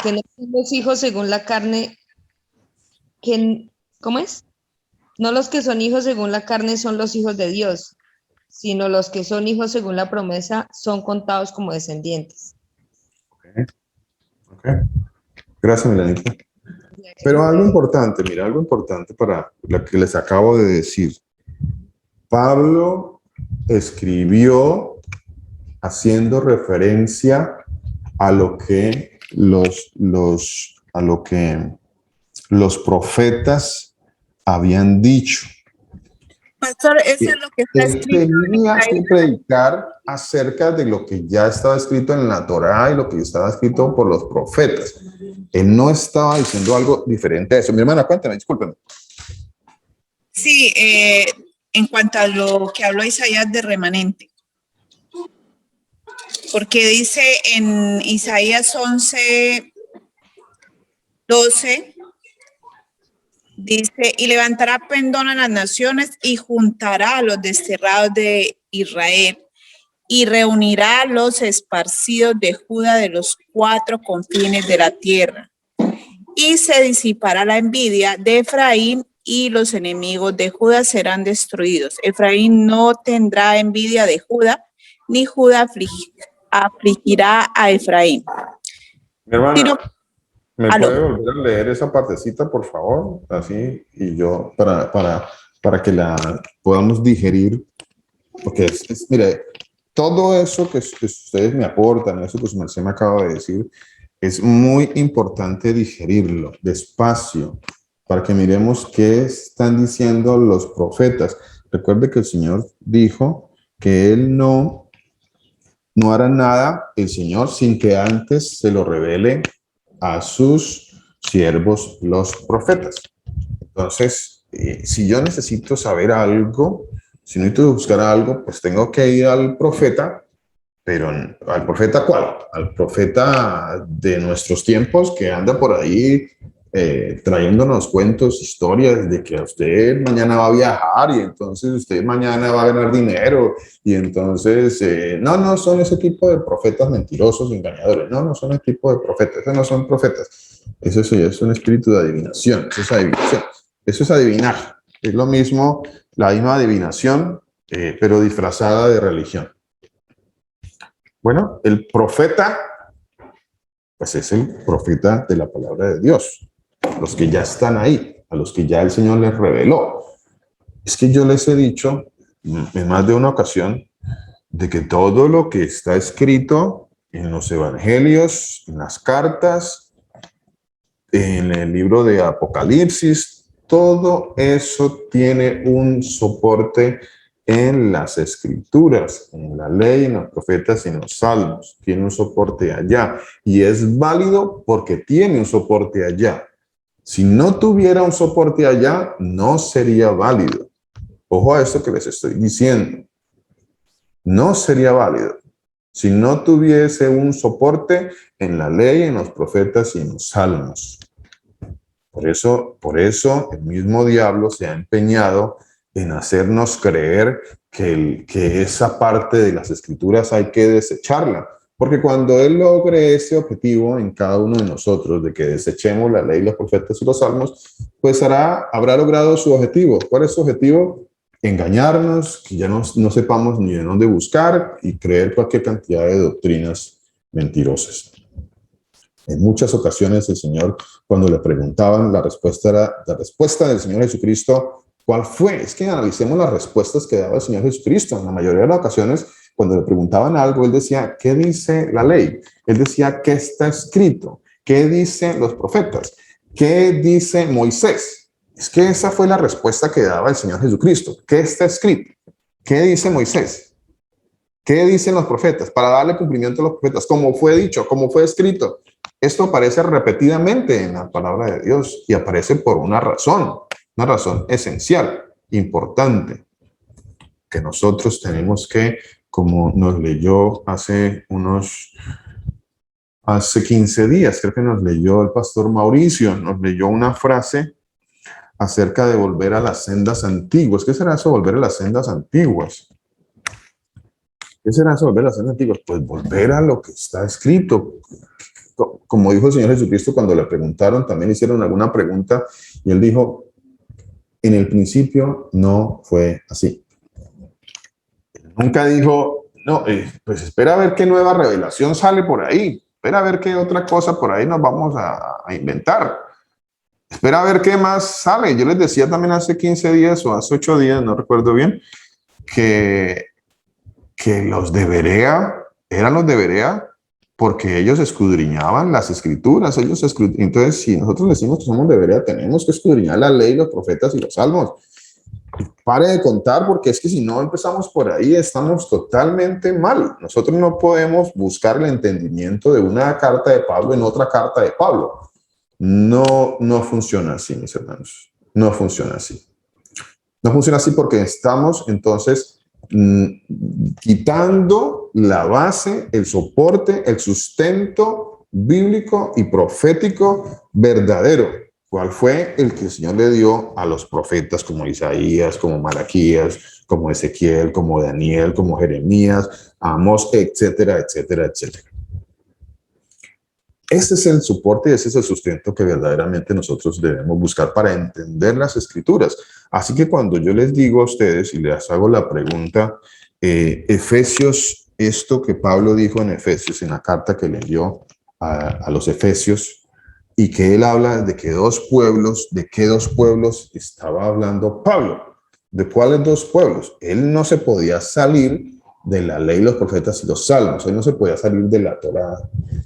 Que no son los hijos según la carne, ¿cómo es? No los que son hijos según la carne son los hijos de Dios, sino los que son hijos según la promesa son contados como descendientes. Okay. Gracias, Milanita. Pero algo importante, mira, algo importante para lo que les acabo de decir. Pablo escribió haciendo referencia a lo que los profetas habían dicho. Pastor, eso es lo que está escrito. Tenía que predicar acerca de lo que ya estaba escrito en la Torá y lo que estaba escrito por los profetas. Él no estaba diciendo algo diferente a eso. Mi hermana, cuéntame, discúlpeme. Sí, en cuanto a lo que habló Isaías de remanente. Porque dice en Isaías 11:12, dice, y levantará pendón a las naciones y juntará a los desterrados de Israel y reunirá a los esparcidos de Judá de los 4 confines de la tierra. Y se disipará la envidia de Efraín y los enemigos de Judá serán destruidos. Efraín no tendrá envidia de Judá, ni Judá afligirá a Efraín. Mi hermana, Sino, ¿me aló. puede volver a leer esa partecita, por favor? Así, y yo, para que la podamos digerir, porque mire, todo eso que ustedes me aportan, eso que su merced me acaba de decir, es muy importante digerirlo despacio, para que miremos qué están diciendo los profetas. Recuerde que el Señor dijo que Él no hará nada, el Señor, sin que antes se lo revele a sus siervos, los profetas. Entonces, si yo necesito saber algo, si necesito buscar algo, pues tengo que ir al profeta, pero ¿al profeta cuál? Al profeta de nuestros tiempos que anda por ahí trayéndonos cuentos, historias de que usted mañana va a viajar y entonces usted mañana va a ganar dinero y entonces, no son ese tipo de profetas mentirosos, engañadores, no son ese tipo de profetas, esos no son profetas, eso sí, es un espíritu de adivinación, eso es adivinación, eso es adivinar, es lo mismo, la misma adivinación, pero disfrazada de religión. Bueno, el profeta, pues es el profeta de la palabra de Dios. Los que ya están ahí, a los que ya el Señor les reveló. Es que yo les he dicho en más de una ocasión de que todo lo que está escrito en los evangelios, en las cartas, en el libro de Apocalipsis, todo eso tiene un soporte en las escrituras, en la ley, en los profetas y en los salmos. Tiene un soporte allá y es válido porque tiene un soporte allá. Si no tuviera un soporte allá, no sería válido. Ojo a esto que les estoy diciendo. No sería válido si no tuviese un soporte en la ley, en los profetas y en los salmos. Por eso el mismo diablo se ha empeñado en hacernos creer que esa parte de las escrituras hay que desecharla. Porque cuando él logre ese objetivo en cada uno de nosotros, de que desechemos la ley, los profetas y los salmos, pues habrá logrado su objetivo. ¿Cuál es su objetivo? Engañarnos, que ya no sepamos ni de dónde buscar y creer cualquier cantidad de doctrinas mentirosas. En muchas ocasiones el Señor, cuando le preguntaban, la respuesta del Señor Jesucristo, ¿cuál fue? Es que analicemos las respuestas que daba el Señor Jesucristo. En la mayoría de las ocasiones, cuando le preguntaban algo, él decía, ¿qué dice la ley? Él decía, ¿qué está escrito? ¿Qué dicen los profetas? ¿Qué dice Moisés? Es que esa fue la respuesta que daba el Señor Jesucristo. ¿Qué está escrito? ¿Qué dice Moisés? ¿Qué dicen los profetas? Para darle cumplimiento a los profetas, como fue dicho, como fue escrito. Esto aparece repetidamente en la palabra de Dios y aparece por una razón esencial, importante, que nosotros tenemos que, como nos leyó hace 15 días, creo que nos leyó el pastor Mauricio, nos leyó una frase acerca de volver a las sendas antiguas. ¿Qué será eso, volver a las sendas antiguas? ¿Qué será eso, volver a las sendas antiguas? Pues volver a lo que está escrito. Como dijo el Señor Jesucristo cuando le preguntaron, también hicieron alguna pregunta y él dijo, en el principio no fue así. Nunca dijo, no, pues espera a ver qué nueva revelación sale por ahí, espera a ver qué otra cosa por ahí nos vamos a inventar, espera a ver qué más sale. Yo les decía también hace 15 días o hace 8 días, no recuerdo bien, que los de Berea eran los de Berea porque ellos escudriñaban las escrituras. Entonces, si nosotros decimos que somos de Berea, tenemos que escudriñar la ley, los profetas y los salmos. Pare de contar, porque es que si no empezamos por ahí, estamos totalmente mal. Nosotros no podemos buscar el entendimiento de una carta de Pablo en otra carta de Pablo. No funciona así, mis hermanos. No funciona así. No funciona así porque estamos entonces quitando la base, el soporte, el sustento bíblico y profético verdadero. ¿Cuál fue el que el Señor le dio a los profetas como Isaías, como Malaquías, como Ezequiel, como Daniel, como Jeremías, Amós, etcétera, etcétera, etcétera? Ese es el soporte y ese es el sustento que verdaderamente nosotros debemos buscar para entender las escrituras. Así que cuando yo les digo a ustedes y les hago la pregunta, Efesios, esto que Pablo dijo en Efesios, en la carta que le dio a los Efesios, y que él habla de que ¿de qué dos pueblos estaba hablando Pablo? ¿De cuáles dos pueblos? Él no se podía salir de la ley, los profetas y los salmos. Él no se podía salir de la Torá.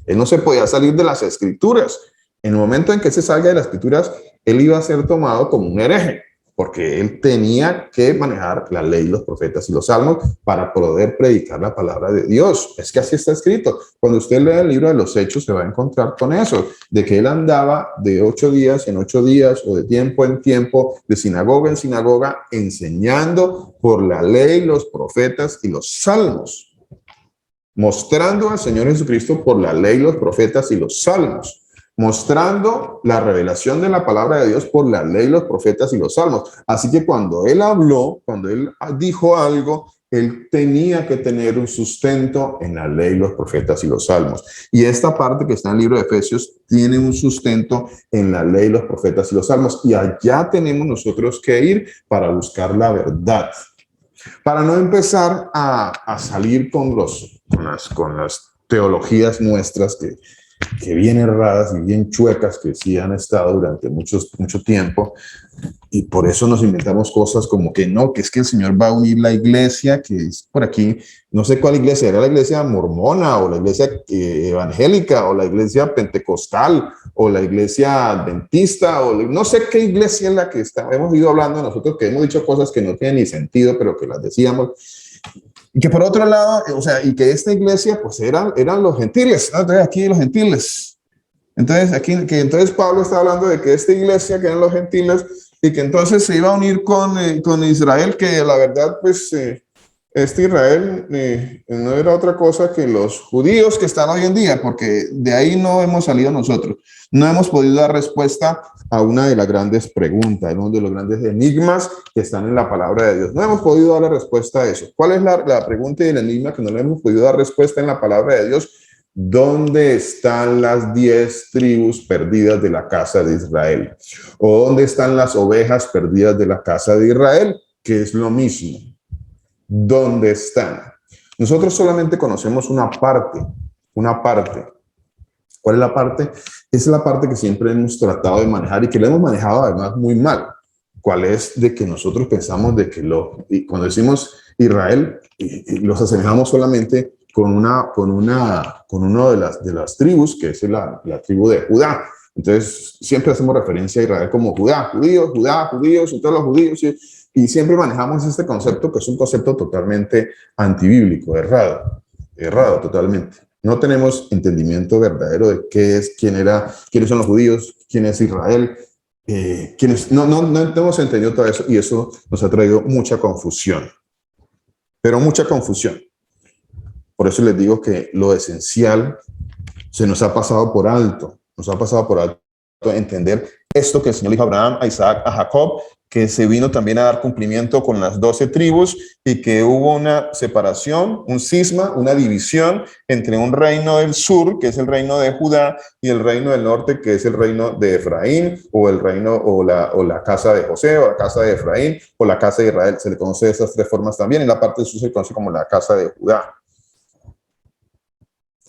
Él no se podía salir de las escrituras. En el momento en que se salga de las escrituras, él iba a ser tomado como un hereje, porque él tenía que manejar la ley, los profetas y los salmos para poder predicar la palabra de Dios. Es que así está escrito. Cuando usted lee el libro de los Hechos, se va a encontrar con eso, de que él andaba de 8 días en 8 días o de tiempo en tiempo, de sinagoga en sinagoga, enseñando por la ley, los profetas y los salmos, mostrando al Señor Jesucristo por la ley, los profetas y los salmos, mostrando la revelación de la palabra de Dios por la ley, los profetas y los salmos. Así que cuando él habló, cuando él dijo algo, él tenía que tener un sustento en la ley, los profetas y los salmos. Y esta parte que está en el libro de Efesios tiene un sustento en la ley, los profetas y los salmos. Y allá tenemos nosotros que ir para buscar la verdad. Para no empezar a salir con las teologías nuestras que bien erradas y bien chuecas, que sí han estado durante mucho tiempo, y por eso nos inventamos cosas como que no, que es que el Señor va a unir la iglesia, que es por aquí, no sé cuál iglesia, era la iglesia mormona, o la iglesia evangélica, o la iglesia pentecostal, o la iglesia adventista, o no sé qué iglesia es la que hemos ido hablando nosotros, que hemos dicho cosas que no tienen ni sentido, pero que las decíamos. Y que por otro lado, o sea, y que esta iglesia, pues eran los gentiles, ¿no? Entonces aquí los gentiles. Entonces Pablo está hablando de que esta iglesia, que eran los gentiles, y que entonces se iba a unir con Israel, que la verdad, pues, este Israel no era otra cosa que los judíos que están hoy en día, porque de ahí no hemos salido nosotros. No hemos podido dar respuesta a una de las grandes preguntas, uno de los grandes enigmas que están en la palabra de Dios. No hemos podido dar la respuesta a eso. ¿Cuál es la pregunta y el enigma que no le hemos podido dar respuesta en la palabra de Dios? ¿Dónde están las 10 tribus perdidas de la casa de Israel? ¿O dónde están las ovejas perdidas de la casa de Israel? Que es lo mismo. ¿Dónde están? Nosotros solamente conocemos una parte. ¿Cuál es la parte? Es la parte que siempre hemos tratado de manejar y que la hemos manejado además muy mal. ¿Cuál es? De que nosotros pensamos de que y cuando decimos Israel, los asemejamos solamente con uno de las tribus, que es la tribu de Judá. Entonces, siempre hacemos referencia a Israel como Judá, judíos, y todos los judíos, y siempre manejamos este concepto, que es un concepto totalmente antibíblico, errado totalmente. No tenemos entendimiento verdadero de quiénes son los judíos, quién es Israel, no hemos entendido todo eso, y eso nos ha traído mucha confusión, pero mucha confusión. Por eso les digo que lo esencial se nos ha pasado por alto, entender esto que el Señor dijo a Abraham, a Isaac, a Jacob, que se vino también a dar cumplimiento con las 12 tribus y que hubo una separación, un cisma, una división entre un reino del sur, que es el reino de Judá, y el reino del norte, que es el reino de Efraín, o el reino, o la casa de José, o la casa de Efraín, o la casa de Israel. Se le conoce de esas 3 formas también. En la parte del sur se conoce como la casa de Judá.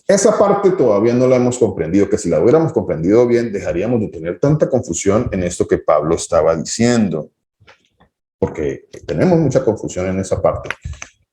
Esa parte todavía no la hemos comprendido, que si la hubiéramos comprendido bien, dejaríamos de tener tanta confusión en esto que Pablo estaba diciendo. Porque tenemos mucha confusión en esa parte,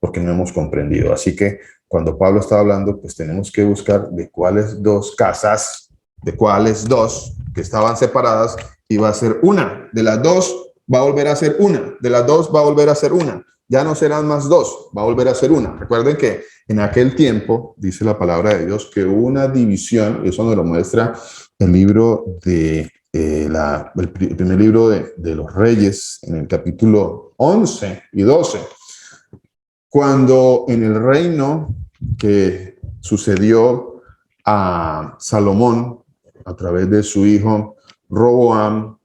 porque no hemos comprendido. Así que cuando Pablo está hablando, pues tenemos que buscar de cuáles 2 casas, de cuáles 2 que estaban separadas, iba a ser una. De las 2 va a volver a ser una. De las 2 va a volver a ser una. Ya no serán más 2, va a volver a ser una. Recuerden que en aquel tiempo, dice la palabra de Dios, que hubo una división, y eso nos lo muestra el libro de el primer libro de los Reyes, en el capítulo 11 y 12, cuando en el reino que sucedió a Salomón a través de su hijo Roboam,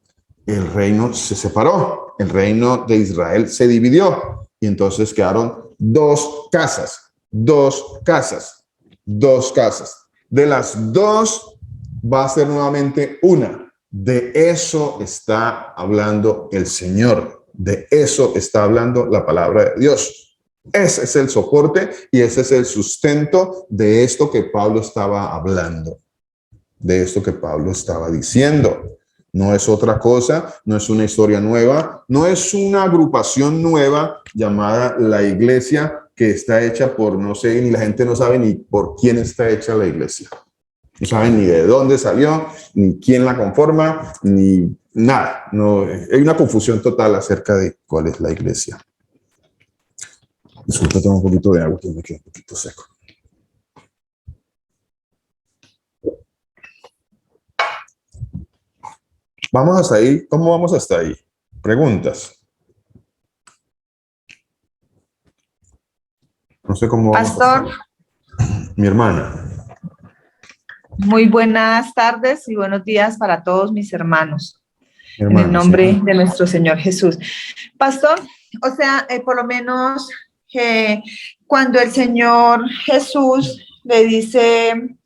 el reino se separó, el reino de Israel se dividió, y entonces quedaron 2 casas. De las 2 va a ser nuevamente una. De eso está hablando el Señor. De eso está hablando la palabra de Dios. Ese es el soporte y ese es el sustento de esto que Pablo estaba hablando. de esto que Pablo estaba diciendo. No es otra cosa, no es una historia nueva, no es una agrupación nueva llamada la iglesia que está hecha por, no sé, ni la gente no sabe ni por quién está hecha la iglesia. No saben ni de dónde salió, ni quién la conforma, ni nada. No, hay una confusión total acerca de cuál es la iglesia. Disculpa, tomo un poquito de agua que me queda un poquito seco. Vamos hasta ahí. ¿Cómo vamos hasta ahí? Preguntas. No sé cómo vamos. Pastor, Mi hermana. muy buenas tardes y buenos días para todos mis hermanos. Mi hermana, En el nombre sí. de nuestro Señor Jesús. Pastor, o sea, por lo menos cuando el Señor Jesús le dice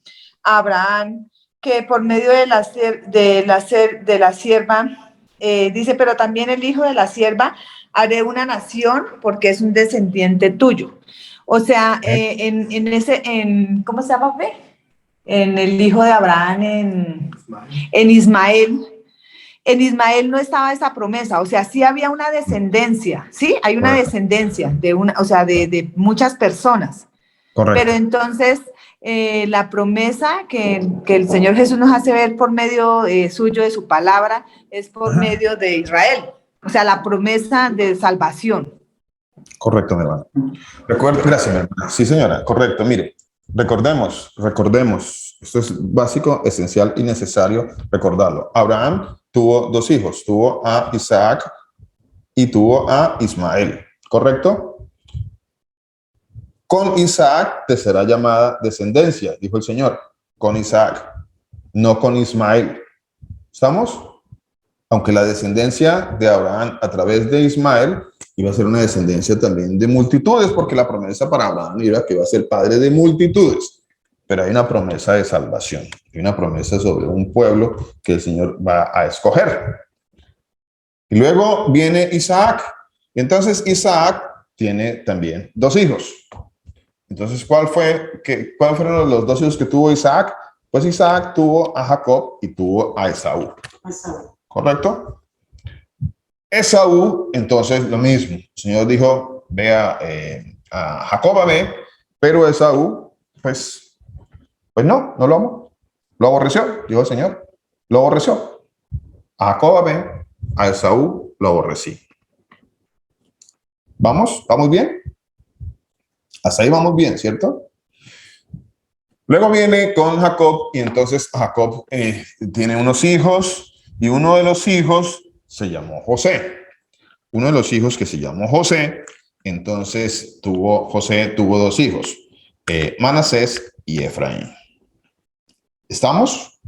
a Abraham que por medio de la sierva, dice, pero también el hijo de la sierva haré una nación porque es un descendiente tuyo. O sea, ¿cómo se llama? En el hijo de Abraham, en Ismael. En Ismael no estaba esa promesa, o sea, sí había una descendencia, sí, hay una descendencia de de muchas personas. Correcto. Pero entonces la promesa que el Señor Jesús nos hace ver por medio suyo de su palabra es por medio de Israel, o sea, la promesa de salvación. Correcto, mi hermano. Gracias, mi hermana. Sí, señora, correcto. Mire, recordemos, esto es básico, esencial y necesario recordarlo. Abraham tuvo dos hijos, tuvo a Isaac y tuvo a Ismael, ¿correcto? Con Isaac te será llamada descendencia, dijo el Señor, con Isaac, no con Ismael. ¿Estamos? Aunque la descendencia de Abraham a través de Ismael iba a ser una descendencia también de multitudes, porque la promesa para Abraham era que iba a ser padre de multitudes. Pero hay una promesa de salvación, hay una promesa sobre un pueblo que el Señor va a escoger. Y luego viene Isaac, y entonces Isaac tiene también dos hijos. Entonces, ¿cuáles fueron los dos hijos que tuvo Isaac? Pues Isaac tuvo a Jacob y tuvo a Esaú. ¿Correcto? Esaú, entonces lo mismo. El Señor dijo, ve a Jacob, ve, pero Esaú, pues no lo amó. Lo aborreció, dijo el Señor. Lo aborreció. A Jacob, ve, a Esaú lo aborrecí. ¿Vamos? ¿Vamos bien? Hasta ahí vamos bien, ¿cierto? Luego viene con Jacob y entonces Jacob tiene unos hijos y uno de los hijos se llamó José. Uno de los hijos que se llamó José, entonces José tuvo dos hijos, Manasés y Efraín. ¿Estamos?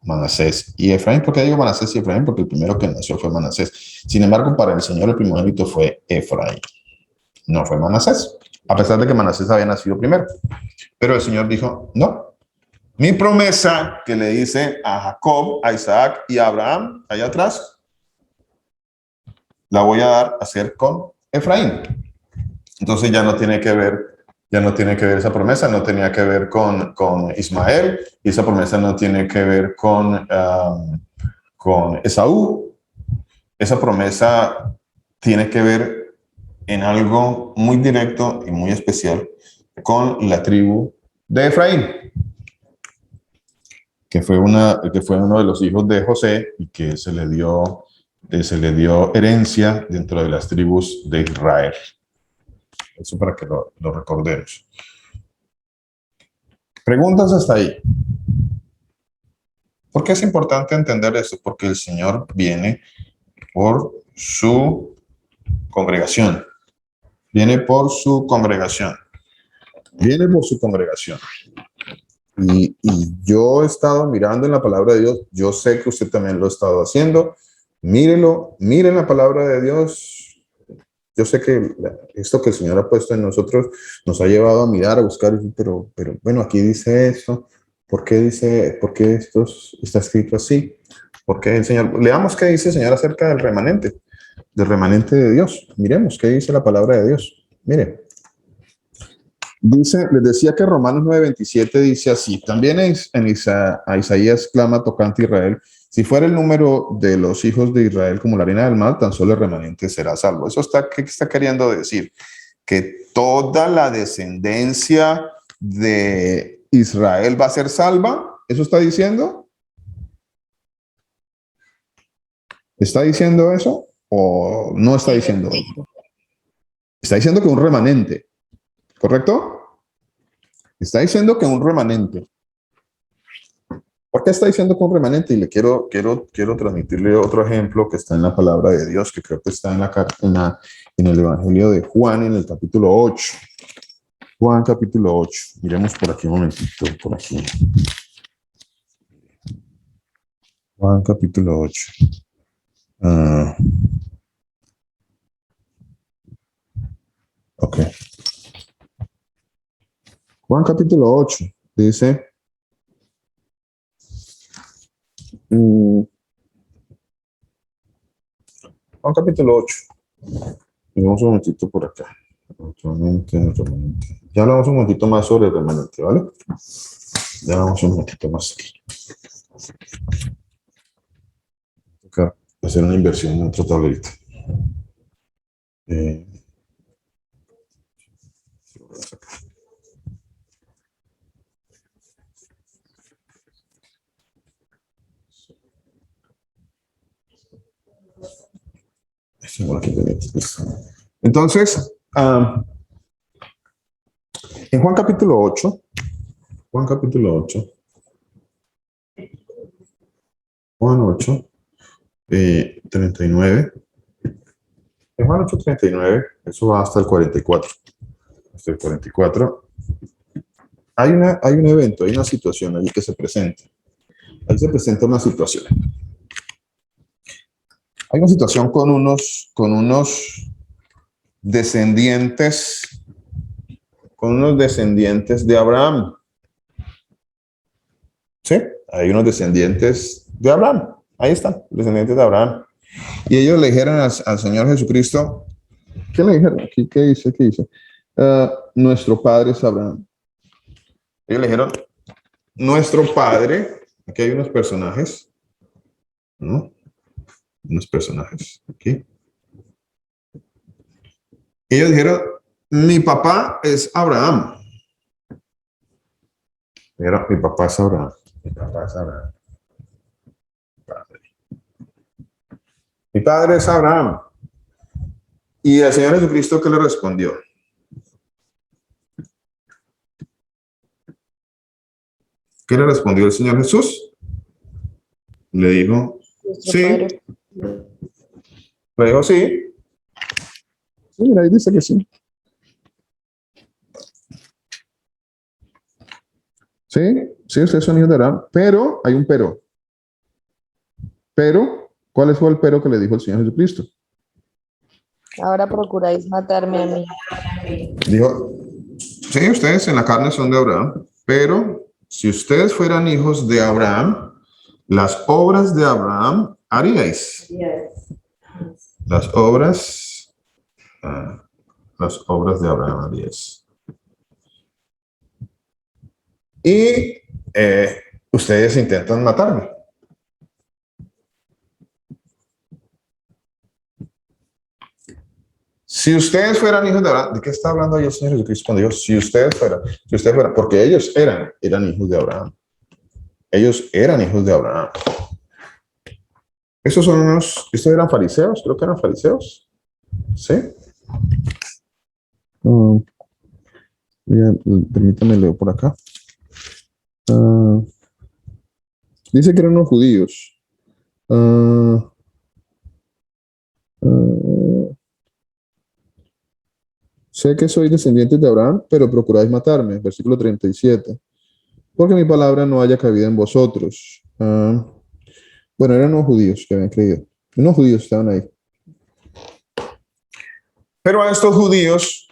Manasés y Efraín. ¿Por qué digo Manasés y Efraín? Porque el primero que nació fue Manasés. Sin embargo, para el Señor el primogénito fue Efraín. No fue Manasés, a pesar de que Manasés había nacido primero. Pero el Señor dijo, no. Mi promesa que le dice a Jacob, a Isaac y a Abraham, allá atrás, la voy a dar a hacer con Efraín. Entonces ya no tiene que ver esa promesa, no tenía que ver con Ismael, y esa promesa no tiene que ver con Esaú. Esa promesa tiene que ver en algo muy directo y muy especial con la tribu de Efraín, que fue uno de los hijos de José y que se le dio herencia dentro de las tribus de Israel. Eso para que lo recordemos. Preguntas hasta ahí. ¿Por qué es importante entender esto? Porque el Señor viene por su congregación. Viene por su congregación. Viene por su congregación. Y yo he estado mirando en la palabra de Dios. Yo sé que usted también lo ha estado haciendo. Mírelo, miren la palabra de Dios. Yo sé que esto que el Señor ha puesto en nosotros nos ha llevado a mirar, a buscar, pero bueno, aquí dice esto. ¿Por qué esto está escrito así? ¿Por qué el Señor? Leamos qué dice el Señor acerca del remanente de Dios. Miremos qué dice la palabra de Dios. Mire. Dice, les decía que Romanos 9:27 dice así, también a Isaías clama tocante a Israel, si fuera el número de los hijos de Israel como la arena del mar, tan solo el remanente será salvo. ¿Qué está queriendo decir? Que toda la descendencia de Israel va a ser salva. ¿Eso está diciendo? ¿Está diciendo eso o no está diciendo eso? Está diciendo que un remanente, ¿correcto? Está diciendo que un remanente. ¿Por qué está diciendo que un remanente? Y le quiero transmitirle otro ejemplo que está en la palabra de Dios, que creo que está en el Evangelio de Juan, en el capítulo 8. Juan capítulo 8. Miremos por aquí un momentito, por aquí. Juan capítulo 8. Ok. Juan capítulo 8 dice, Juan capítulo 8. Vamos un momentito por acá. Remanente. Ya hablamos un momentito más sobre el remanente, ¿vale? Ya vamos un momentito más aquí. Toca hacer una inversión en otro tablerito. Entonces, en Juan capítulo 8, Juan 8, 39, en Juan 8, 39, eso va hasta el 44, hasta el 44, hay un evento, hay una situación allí que se presenta, ahí se presenta una situación. Hay una situación con unos descendientes de Abraham. ¿Sí? Hay unos descendientes de Abraham. Ahí están, descendientes de Abraham. Y ellos le dijeron al Señor Jesucristo, ¿qué le dijeron? ¿Qué dice? Nuestro padre es Abraham. Ellos le dijeron, nuestro padre, aquí hay unos personajes, ¿no? Unos personajes aquí. Ellos dijeron, mi papá es Abraham. Pero mi papá es Abraham. Mi papá es Abraham. Mi padre es Abraham. Y el Señor Jesucristo, ¿qué le respondió? ¿Qué le respondió el Señor Jesús? Le dijo, sí. Le dijo, sí. Sí, mira, ahí dice que sí. Sí, ustedes son hijos de Abraham, pero hay un pero. Pero, ¿cuál fue el pero que le dijo el Señor Jesucristo? Ahora procuráis matarme a mí. Dijo, sí, ustedes en la carne son de Abraham, pero si ustedes fueran hijos de Abraham, las obras de Abraham haríais. Las obras de Abraham haríais. Y ustedes intentan matarme. Si ustedes fueran hijos de Abraham, ¿de qué está hablando ahí el Señor Jesucristo cuando dijo, si ustedes fueran, porque ellos eran hijos de Abraham. Ellos eran hijos de Abraham. Estos eran fariseos, creo que eran fariseos. ¿Sí? Permítame leer por acá. Dice que eran unos judíos. Sé que sois descendientes de Abraham, pero procuráis matarme. Versículo 37. Porque mi palabra no haya cabida en vosotros. Bueno, eran unos judíos que habían creído. Unos judíos estaban ahí. Pero a estos judíos,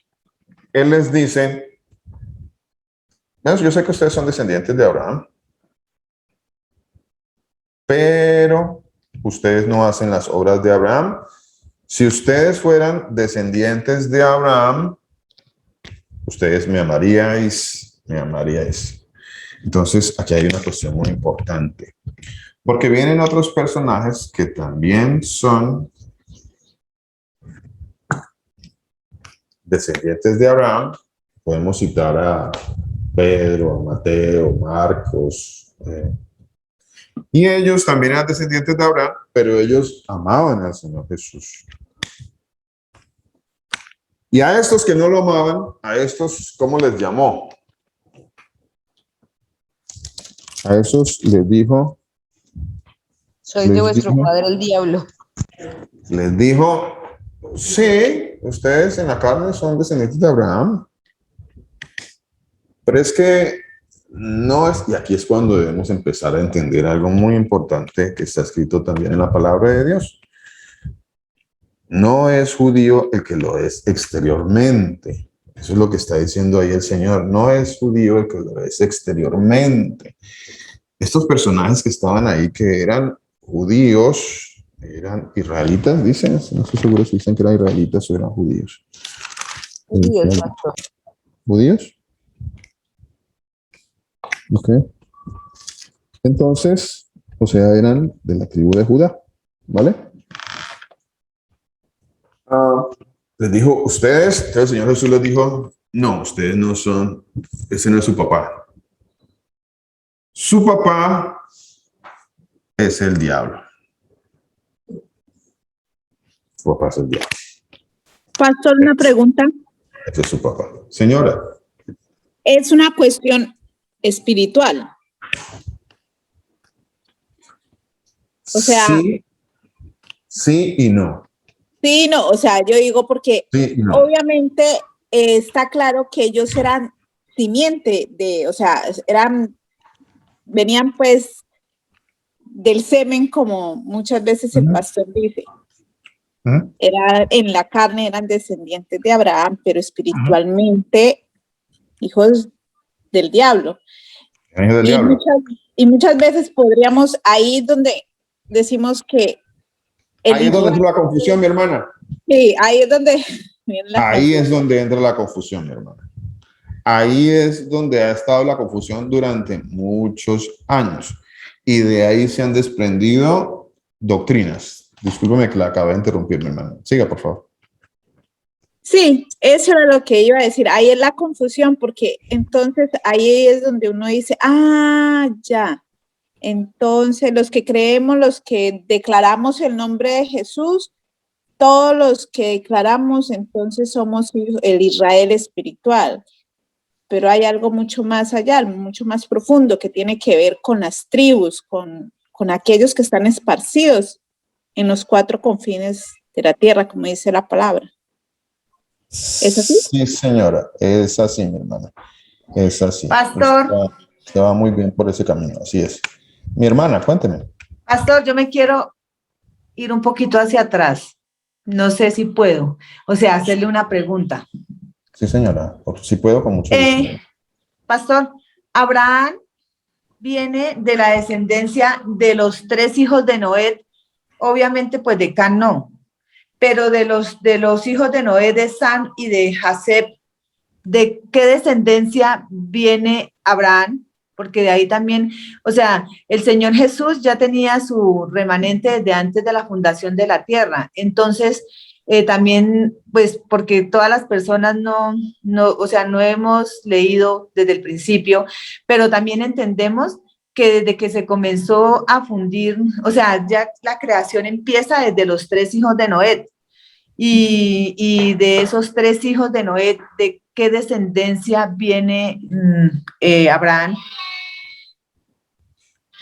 él les dice, yo sé que ustedes son descendientes de Abraham, pero ustedes no hacen las obras de Abraham. Si ustedes fueran descendientes de Abraham, ustedes me amaríais, me amaríais. Entonces, aquí hay una cuestión muy importante. Porque vienen otros personajes que también son descendientes de Abraham. Podemos citar a Pedro, a Mateo, Marcos. Y ellos también eran descendientes de Abraham, pero ellos amaban al Señor Jesús. Y a estos que no lo amaban, a estos, ¿cómo les llamó? A esos les dijo, Sois de vuestro padre el diablo. les dijo, sí, ustedes en la carne son descendientes de Abraham, pero es que no es, y aquí es cuando debemos empezar a entender algo muy importante que está escrito también en la palabra de Dios. No es judío el que lo es exteriormente. Eso es lo que está diciendo ahí el Señor. No es judío el que lo es exteriormente. Estos personajes que estaban ahí, que eran judíos, eran israelitas, dicen, no estoy seguro si dicen que eran israelitas o eran judíos. Judíos, pastor. ¿Judíos? Ok. Entonces, o sea, eran de la tribu de Judá, ¿vale? Les dijo, ustedes, entonces el Señor Jesús les dijo, no, ustedes no son, ese no es su papá. Su papá es el diablo. Su papá es el diablo. Pastor, una pregunta. Ese es su papá. Señora. Es una cuestión espiritual. O sea, sí y no. Sí, no, o sea, yo digo porque sí y no. Obviamente está claro que ellos eran simiente de, o sea, venían pues del semen, como muchas veces el pastor dice. Era, en la carne eran descendientes de Abraham, pero espiritualmente hijos del diablo. Y muchas veces podríamos, ahí donde decimos que ahí es donde entra la confusión, mi hermana. Sí, ahí es donde... Ahí es donde entra la confusión, mi hermana. Ahí es donde ha estado la confusión durante muchos años. Y de ahí se han desprendido doctrinas. Discúlpeme que la acabé de interrumpir, mi hermana. Siga, por favor. Sí, eso era lo que iba a decir. Ahí es la confusión, porque entonces ahí es donde uno dice, ya. Entonces, los que creemos, los que declaramos el nombre de Jesús, todos los que declaramos, entonces somos el Israel espiritual. Pero hay algo mucho más allá, mucho más profundo, que tiene que ver con las tribus, con aquellos que están esparcidos en los 4 confines de la tierra, como dice la palabra. ¿Es así? Sí, señora, es así, mi hermana. Es así. Pastor. Usted va muy bien por ese camino, así es. Mi hermana, cuénteme. Pastor, yo me quiero ir un poquito hacia atrás. No sé si puedo. O sea, hacerle una pregunta. Sí, señora. Si puedo, con mucho gusto. Pastor, Abraham viene de la descendencia de los 3 hijos de Noé. Obviamente, pues de Can no. Pero de los hijos de Noé, de Sam y de Jaseb, ¿de qué descendencia viene Abraham? Porque de ahí también, o sea, el Señor Jesús ya tenía su remanente desde antes de la fundación de la tierra. Entonces, también, pues, porque todas las personas o sea, no hemos leído desde el principio, pero también entendemos que desde que se comenzó a fundir, o sea, ya la creación empieza desde los 3 hijos de Noé. Y de esos 3 hijos de Noé, ¿de qué descendencia viene Abraham?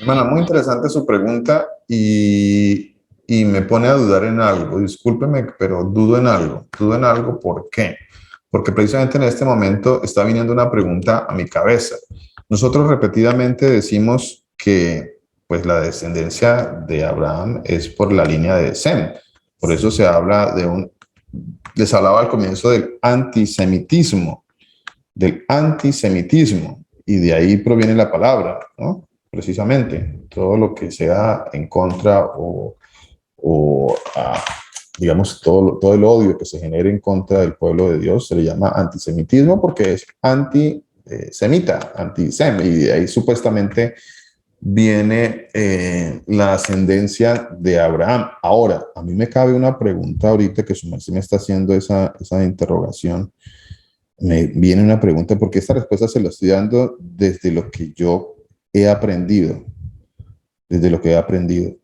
Hermana, muy interesante su pregunta y me pone a dudar en algo. Discúlpeme, pero dudo en algo. Dudo en algo, ¿por qué? Porque precisamente en este momento está viniendo una pregunta a mi cabeza. Nosotros repetidamente decimos que pues la descendencia de Abraham es por la línea de Sem. Por eso se habla les hablaba al comienzo del antisemitismo, y de ahí proviene la palabra, ¿no? Precisamente, todo lo que sea en contra o digamos, todo el odio que se genere en contra del pueblo de Dios se le llama antisemitismo porque es antisemita, antisem, y de ahí supuestamente viene la ascendencia de Abraham. Ahora, a mí me cabe una pregunta ahorita que su merced me está haciendo esa interrogación. Me viene una pregunta porque esta respuesta se la estoy dando desde lo que yo he aprendido, desde lo que he aprendido.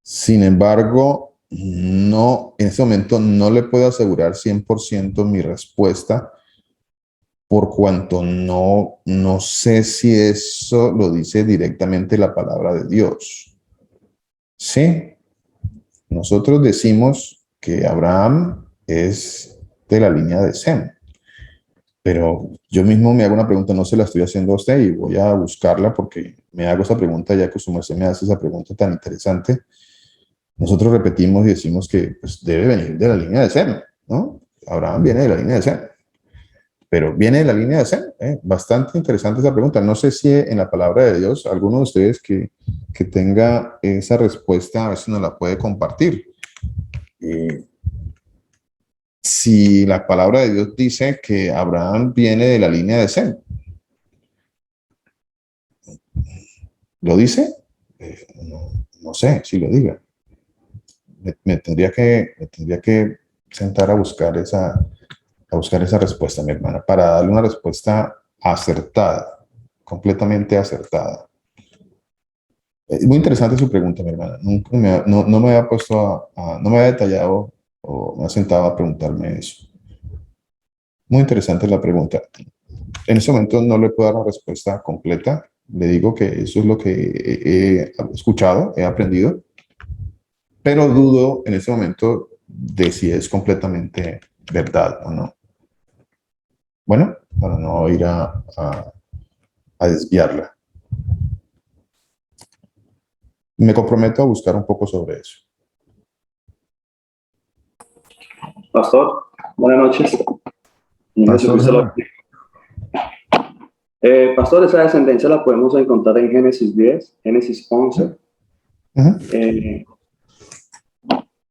Sin embargo, no, en este momento no le puedo asegurar 100% mi respuesta por cuanto no sé si eso lo dice directamente la palabra de Dios. Sí, nosotros decimos que Abraham es de la línea de Sem, pero yo mismo me hago una pregunta, no se la estoy haciendo a usted y voy a buscarla porque me hago esa pregunta ya que su merced me hace esa pregunta tan interesante. Nosotros repetimos y decimos que pues, debe venir de la línea de Sem, ¿no? Abraham viene de la línea de Sem, pero viene de la línea de Sem. Bastante interesante esa pregunta. No sé si en la palabra de Dios, alguno de ustedes que tenga esa respuesta, a ver si nos la puede compartir. Si la palabra de Dios dice que Abraham viene de la línea de Sem, ¿lo dice? No sé si lo diga. Me tendría que sentar a buscar esa respuesta, mi hermana, para darle una respuesta acertada, completamente acertada. Es muy interesante su pregunta, mi hermana. No me había puesto no me había detallado o me ha sentado a preguntarme eso. Muy interesante la pregunta. En ese momento no le puedo dar una respuesta completa. Le digo que eso es lo que he escuchado, he aprendido, pero dudo en ese momento de si es completamente verdad o no. Bueno, para no ir a desviarla. Me comprometo a buscar un poco sobre eso. Pastor, buenas noches. Pastor, Pastor, esa descendencia la podemos encontrar en Génesis 10, Génesis 11.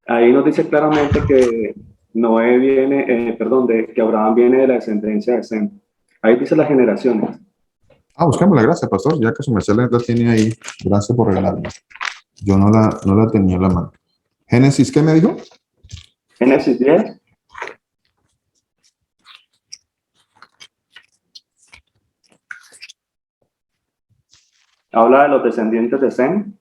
Ahí nos dice claramente que Noé viene, que Abraham viene de la descendencia de Sem. Ahí dice las generaciones. buscamos la gracia, pastor, ya que su merced la tiene ahí. Gracias por regalarme. Yo no la tenía en la mano. Génesis, ¿qué me dijo? Génesis 10. Habla de los descendientes de Sem.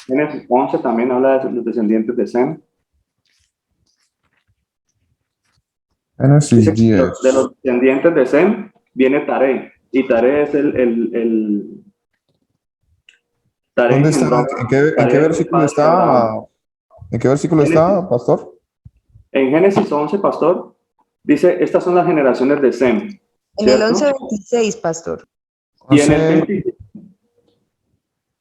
Génesis 11 también habla de los descendientes de Sem. Génesis 10. De los descendientes de Sem viene Taré. Y Taré es Taré. ¿Dónde está? ¿En qué versículo está? ¿En qué versículo está, pastor? En Génesis 11, pastor, dice, estas son las generaciones de Sem. En el 11:26, pastor. Y en el 20,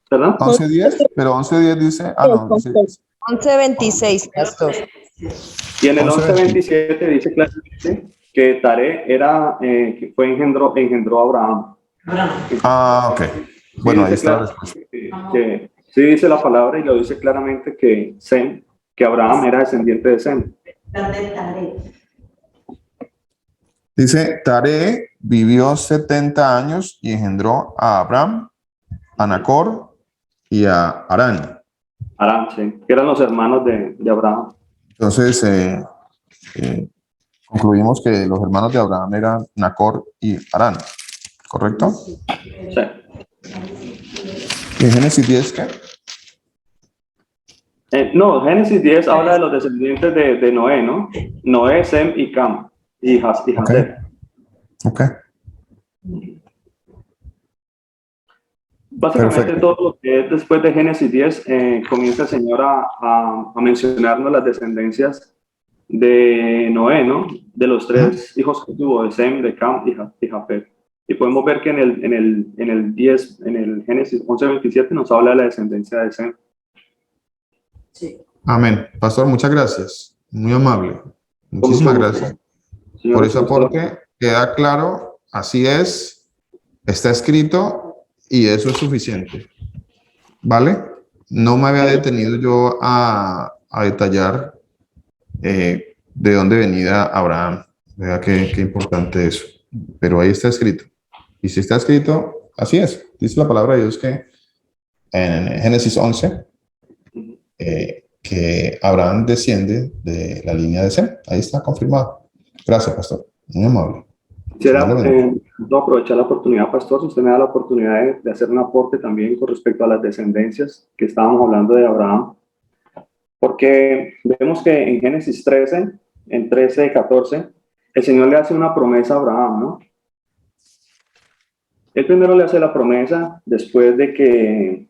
¿perdón? 11:10, pero 11:10 dice, no, dice 11:26, pastor. Y en el 11:27 dice claramente que Taré que engendró a Abraham. Ok. Bueno, ahí está la respuesta. Sí dice la palabra y lo dice claramente que Abraham era descendiente de Sem. Dice, Taré vivió 70 años y engendró a Abraham, a Nacor y a Harán. Harán, sí, que eran los hermanos de Abraham. Entonces, concluimos que los hermanos de Abraham eran Nacor y Harán, ¿correcto? Sí. ¿Y en Génesis 10 qué? No, Génesis 10 habla de los descendientes de Noé, ¿no? Noé, Sem y Cam, y Jafet. Ok. Básicamente Perfecto. todo lo que es después de Génesis 10 comienza el Señor a mencionarnos las descendencias de Noé, ¿no? De los tres hijos que tuvo, de Sem, de Cam y Jafet. Y podemos ver que en el Génesis 11:27 nos habla de la descendencia de Sem. Sí. Amén. Pastor, muchas gracias. Muy amable. Muchísimas gracias por ese aporte. Queda claro, así es, está escrito y eso es suficiente. ¿Vale? no me había detenido yo a detallar de dónde venía Abraham. Vea qué importante eso. Pero ahí está escrito. Y si está escrito, así es. Dice la palabra de Dios que en Génesis 11, que Abraham desciende de la línea de Sem. Ahí está confirmado. Gracias, pastor. Muy amable. Quisiera aprovechar la oportunidad, pastor, si usted me da la oportunidad de hacer un aporte también con respecto a las descendencias que estábamos hablando de Abraham, porque vemos que en Génesis 13, en 13, 14, el Señor le hace una promesa a Abraham, ¿no? Él primero le hace la promesa después de que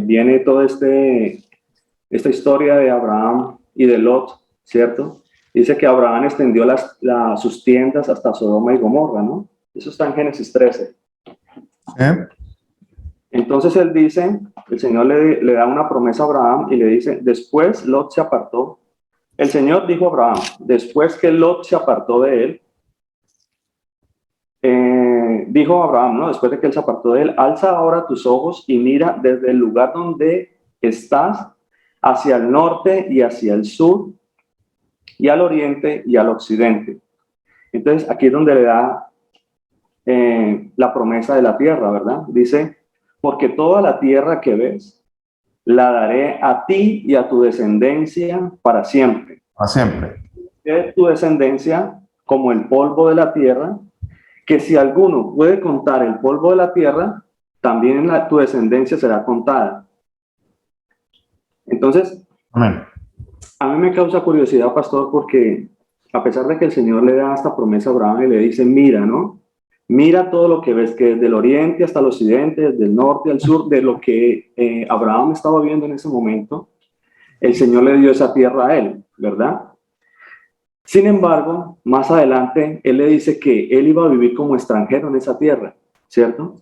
viene toda esta historia de Abraham y de Lot, ¿cierto? Dice que Abraham extendió sus tiendas hasta Sodoma y Gomorra, ¿no? Eso está en Génesis 13. Entonces él dice, el Señor le da una promesa a Abraham y le dice, después Lot se apartó. El Señor dijo a Abraham, después que Lot se apartó de él, dijo Abraham, ¿no? Después de que él se apartó de él, alza ahora tus ojos y mira desde el lugar donde estás hacia el norte y hacia el sur y al oriente y al occidente. Entonces aquí es donde le da la promesa de la tierra, ¿verdad? Dice, porque toda la tierra que ves la daré a ti y a tu descendencia para siempre. Para siempre. Es tu descendencia como el polvo de la tierra, que si alguno puede contar el polvo de la tierra, también tu descendencia será contada. Entonces, amén. A mí me causa curiosidad, pastor, porque a pesar de que el Señor le da esta promesa a Abraham y le dice, mira, ¿no? Mira todo lo que ves, que desde el oriente hasta el occidente, desde el norte al sur, de lo que Abraham estaba viendo en ese momento, el Señor le dio esa tierra a él, ¿verdad? Sin embargo, más adelante, él le dice que él iba a vivir como extranjero en esa tierra, ¿cierto?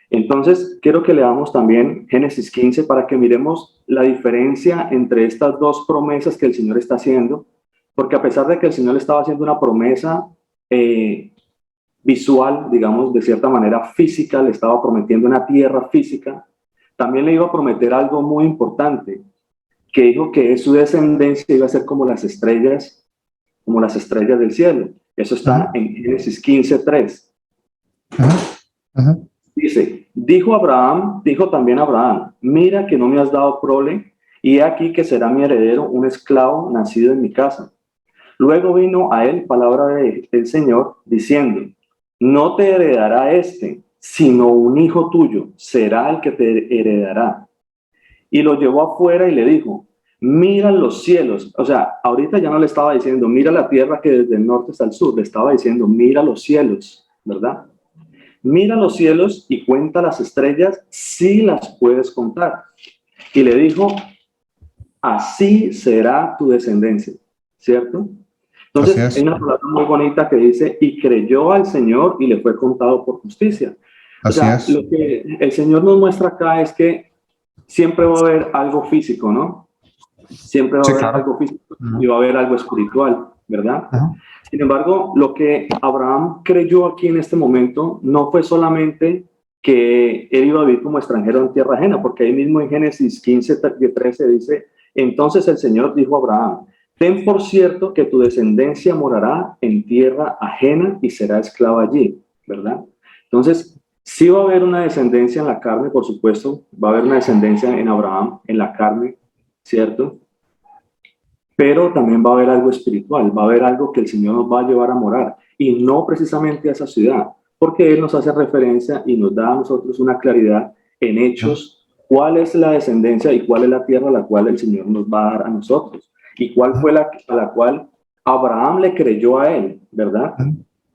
Entonces, quiero que leamos también Génesis 15 para que miremos la diferencia entre estas dos promesas que el Señor está haciendo, porque a pesar de que el Señor le estaba haciendo una promesa visual, digamos, de cierta manera física, le estaba prometiendo una tierra física, también le iba a prometer algo muy importante, que dijo que su descendencia iba a ser como las estrellas del cielo. Eso está en Génesis 15:3. Dice, dijo también Abraham, mira que no me has dado prole, y he aquí que será mi heredero un esclavo nacido en mi casa. Luego vino a él palabra del Señor diciendo, no te heredará sino un hijo tuyo será el que te heredará. Y lo llevó afuera y le dijo, mira los cielos. O sea, ahorita ya no le estaba diciendo, mira la tierra que desde el norte hasta el sur, le estaba diciendo, mira los cielos, ¿verdad? Mira los cielos y cuenta las estrellas si las puedes contar. Y le dijo, así será tu descendencia, ¿cierto? Entonces, hay una palabra muy bonita que dice, y creyó al Señor y le fue contado por justicia. O sea, lo que el Señor nos muestra acá es que siempre va a haber algo físico, ¿no? Siempre va a haber algo físico y va a haber algo espiritual, ¿verdad? Sin embargo, lo que Abraham creyó aquí en este momento no fue solamente que él iba a vivir como extranjero en tierra ajena, porque ahí mismo en Génesis 15:13 dice, entonces el Señor dijo a Abraham, ten por cierto que tu descendencia morará en tierra ajena y será esclava allí, ¿verdad? Entonces, sí va a haber una descendencia en la carne, por supuesto, va a haber una descendencia en Abraham, en la carne, ¿cierto? Pero también va a haber algo espiritual, va a haber algo que el Señor nos va a llevar a morar, y no precisamente a esa ciudad, porque Él nos hace referencia y nos da a nosotros una claridad en Hechos, cuál es la descendencia y cuál es la tierra a la cual el Señor nos va a dar a nosotros, y cuál fue a la cual Abraham le creyó a Él, ¿verdad?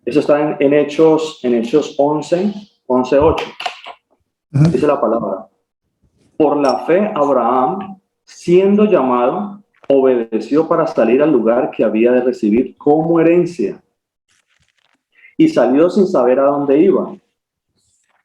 Eso está en Hechos 11:8. Dice la palabra, por la fe Abraham, siendo llamado, obedeció para salir al lugar que había de recibir como herencia y salió sin saber a dónde iba.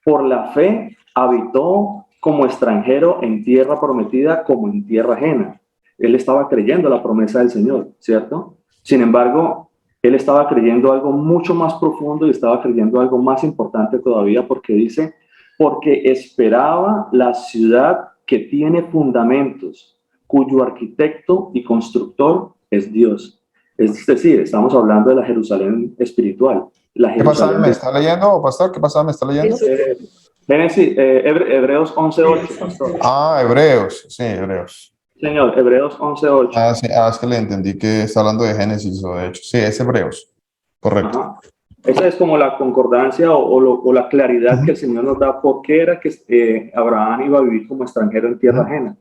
Por la fe habitó como extranjero en tierra prometida como en tierra ajena. Él estaba creyendo la promesa del Señor, ¿cierto? Sin embargo, él estaba creyendo algo mucho más profundo y estaba creyendo algo más importante todavía, porque dice, porque esperaba la ciudad que tiene fundamentos, cuyo arquitecto y constructor es Dios. Es decir, estamos hablando de la Jerusalén espiritual. La ¿Qué pasaje Jerusalén me está leyendo, pastor? ¿Qué pasaje me está leyendo? Génesis, Hebreos 11:8, pastor. Hebreos, sí, Hebreos. Señor, Hebreos 11:8. Sí, es que le entendí que está hablando de Génesis o de Hechos. Sí, es Hebreos, correcto. Ajá. Esa es como la concordancia o la claridad que el Señor nos da por qué era que Abraham iba a vivir como extranjero en tierra ajena.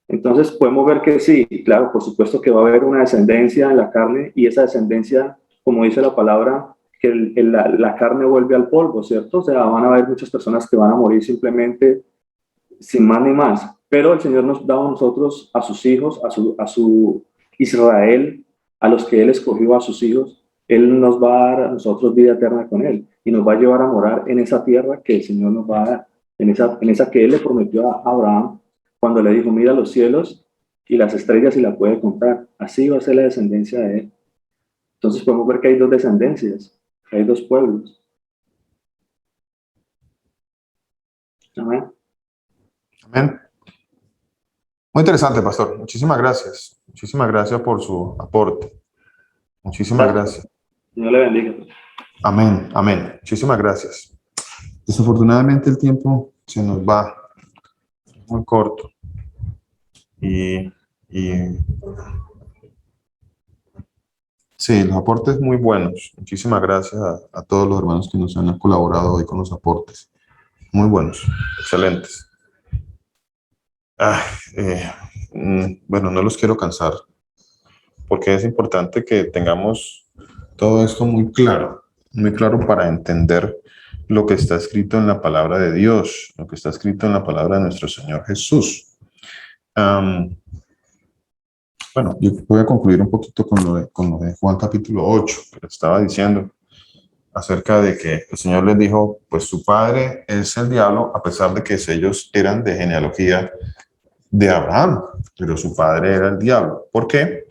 Entonces podemos ver que sí, claro, por supuesto que va a haber una descendencia en la carne, y esa descendencia, como dice la palabra, que la carne vuelve al polvo, ¿cierto? O sea, van a haber muchas personas que van a morir simplemente sin más ni más, pero el Señor nos da a nosotros, a sus hijos, a su Israel, a los que Él escogió, a sus hijos. Él nos va a dar a nosotros vida eterna con Él, y nos va a llevar a morar en esa tierra que el Señor nos va a dar, en esa que Él le prometió a Abraham cuando le dijo: mira los cielos y las estrellas y la puede contar. Así va a ser la descendencia de Él. Entonces podemos ver que hay dos descendencias, hay dos pueblos. Amén. Amén. Muy interesante, pastor. Muchísimas gracias. Muchísimas gracias por su aporte. Muchísimas gracias. Dios le bendiga. Amén, amén. Muchísimas gracias. Desafortunadamente el tiempo se nos va muy corto. Y sí, los aportes muy buenos. Muchísimas gracias a todos los hermanos que nos han colaborado hoy con los aportes. Muy buenos, excelentes. Bueno, no los quiero cansar, porque es importante que tengamos todo esto muy claro para entender lo que está escrito en la palabra de Dios, lo que está escrito en la palabra de nuestro Señor Jesús. Bueno, yo voy a concluir un poquito con lo de Juan capítulo 8, que les estaba diciendo acerca de que el Señor les dijo, pues su padre es el diablo, a pesar de que ellos eran de genealogía de Abraham, pero su padre era el diablo. ¿Por qué?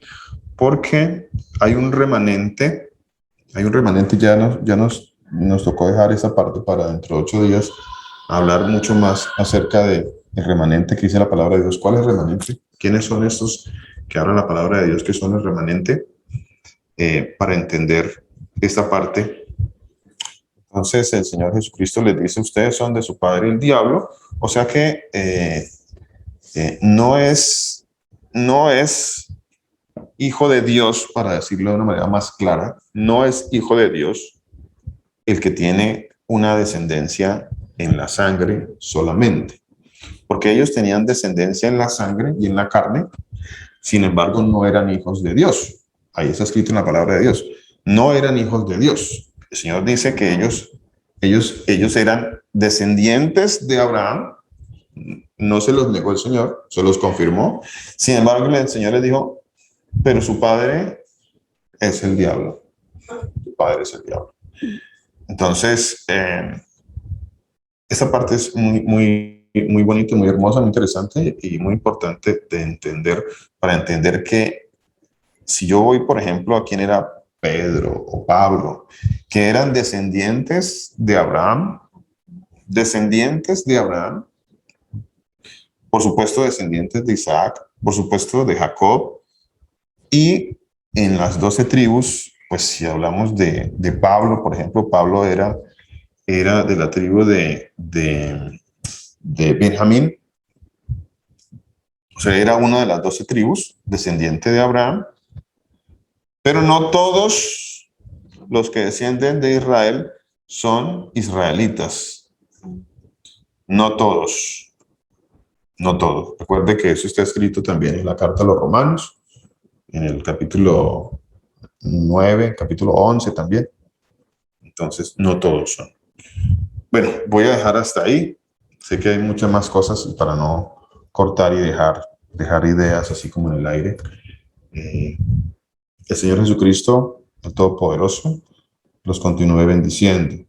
Porque hay un remanente, ya nos tocó dejar esa parte para dentro de 8 días, hablar mucho más acerca del remanente que dice la palabra de Dios. ¿Cuál es el remanente? ¿Quiénes son estos que hablan la palabra de Dios que son el remanente? Para entender esta parte, entonces el Señor Jesucristo les dice: ustedes son de su padre el diablo, o sea que no es hijo de Dios, para decirlo de una manera más clara, no es hijo de Dios el que tiene una descendencia en la sangre solamente, porque ellos tenían descendencia en la sangre y en la carne, sin embargo no eran hijos de Dios. Ahí está escrito en la palabra de Dios, no eran hijos de Dios. El Señor dice que ellos eran descendientes de Abraham. No se los negó el Señor, se los confirmó. Sin embargo, el Señor les dijo: pero su padre es el diablo. Su padre es el diablo. Entonces, esta parte es muy bonita, muy hermosa, muy interesante y muy importante de entender, para entender que si yo voy, por ejemplo, a quién era Pedro o Pablo, que eran descendientes de Abraham, por supuesto descendientes de Isaac, por supuesto de Jacob, y en las 12 tribus, pues si hablamos de Pablo, por ejemplo, Pablo era de la tribu de Benjamín, o sea, era una de las 12 tribus, descendiente de Abraham, pero no todos los que descienden de Israel son israelitas. No todos. Recuerde que eso está escrito también en la carta a los Romanos, en el capítulo 9, capítulo 11 también. Entonces, no todos son. Bueno, voy a dejar hasta ahí. Sé que hay muchas más cosas para no cortar y dejar ideas así como en el aire. El Señor Jesucristo, el Todopoderoso, los continúe bendiciendo.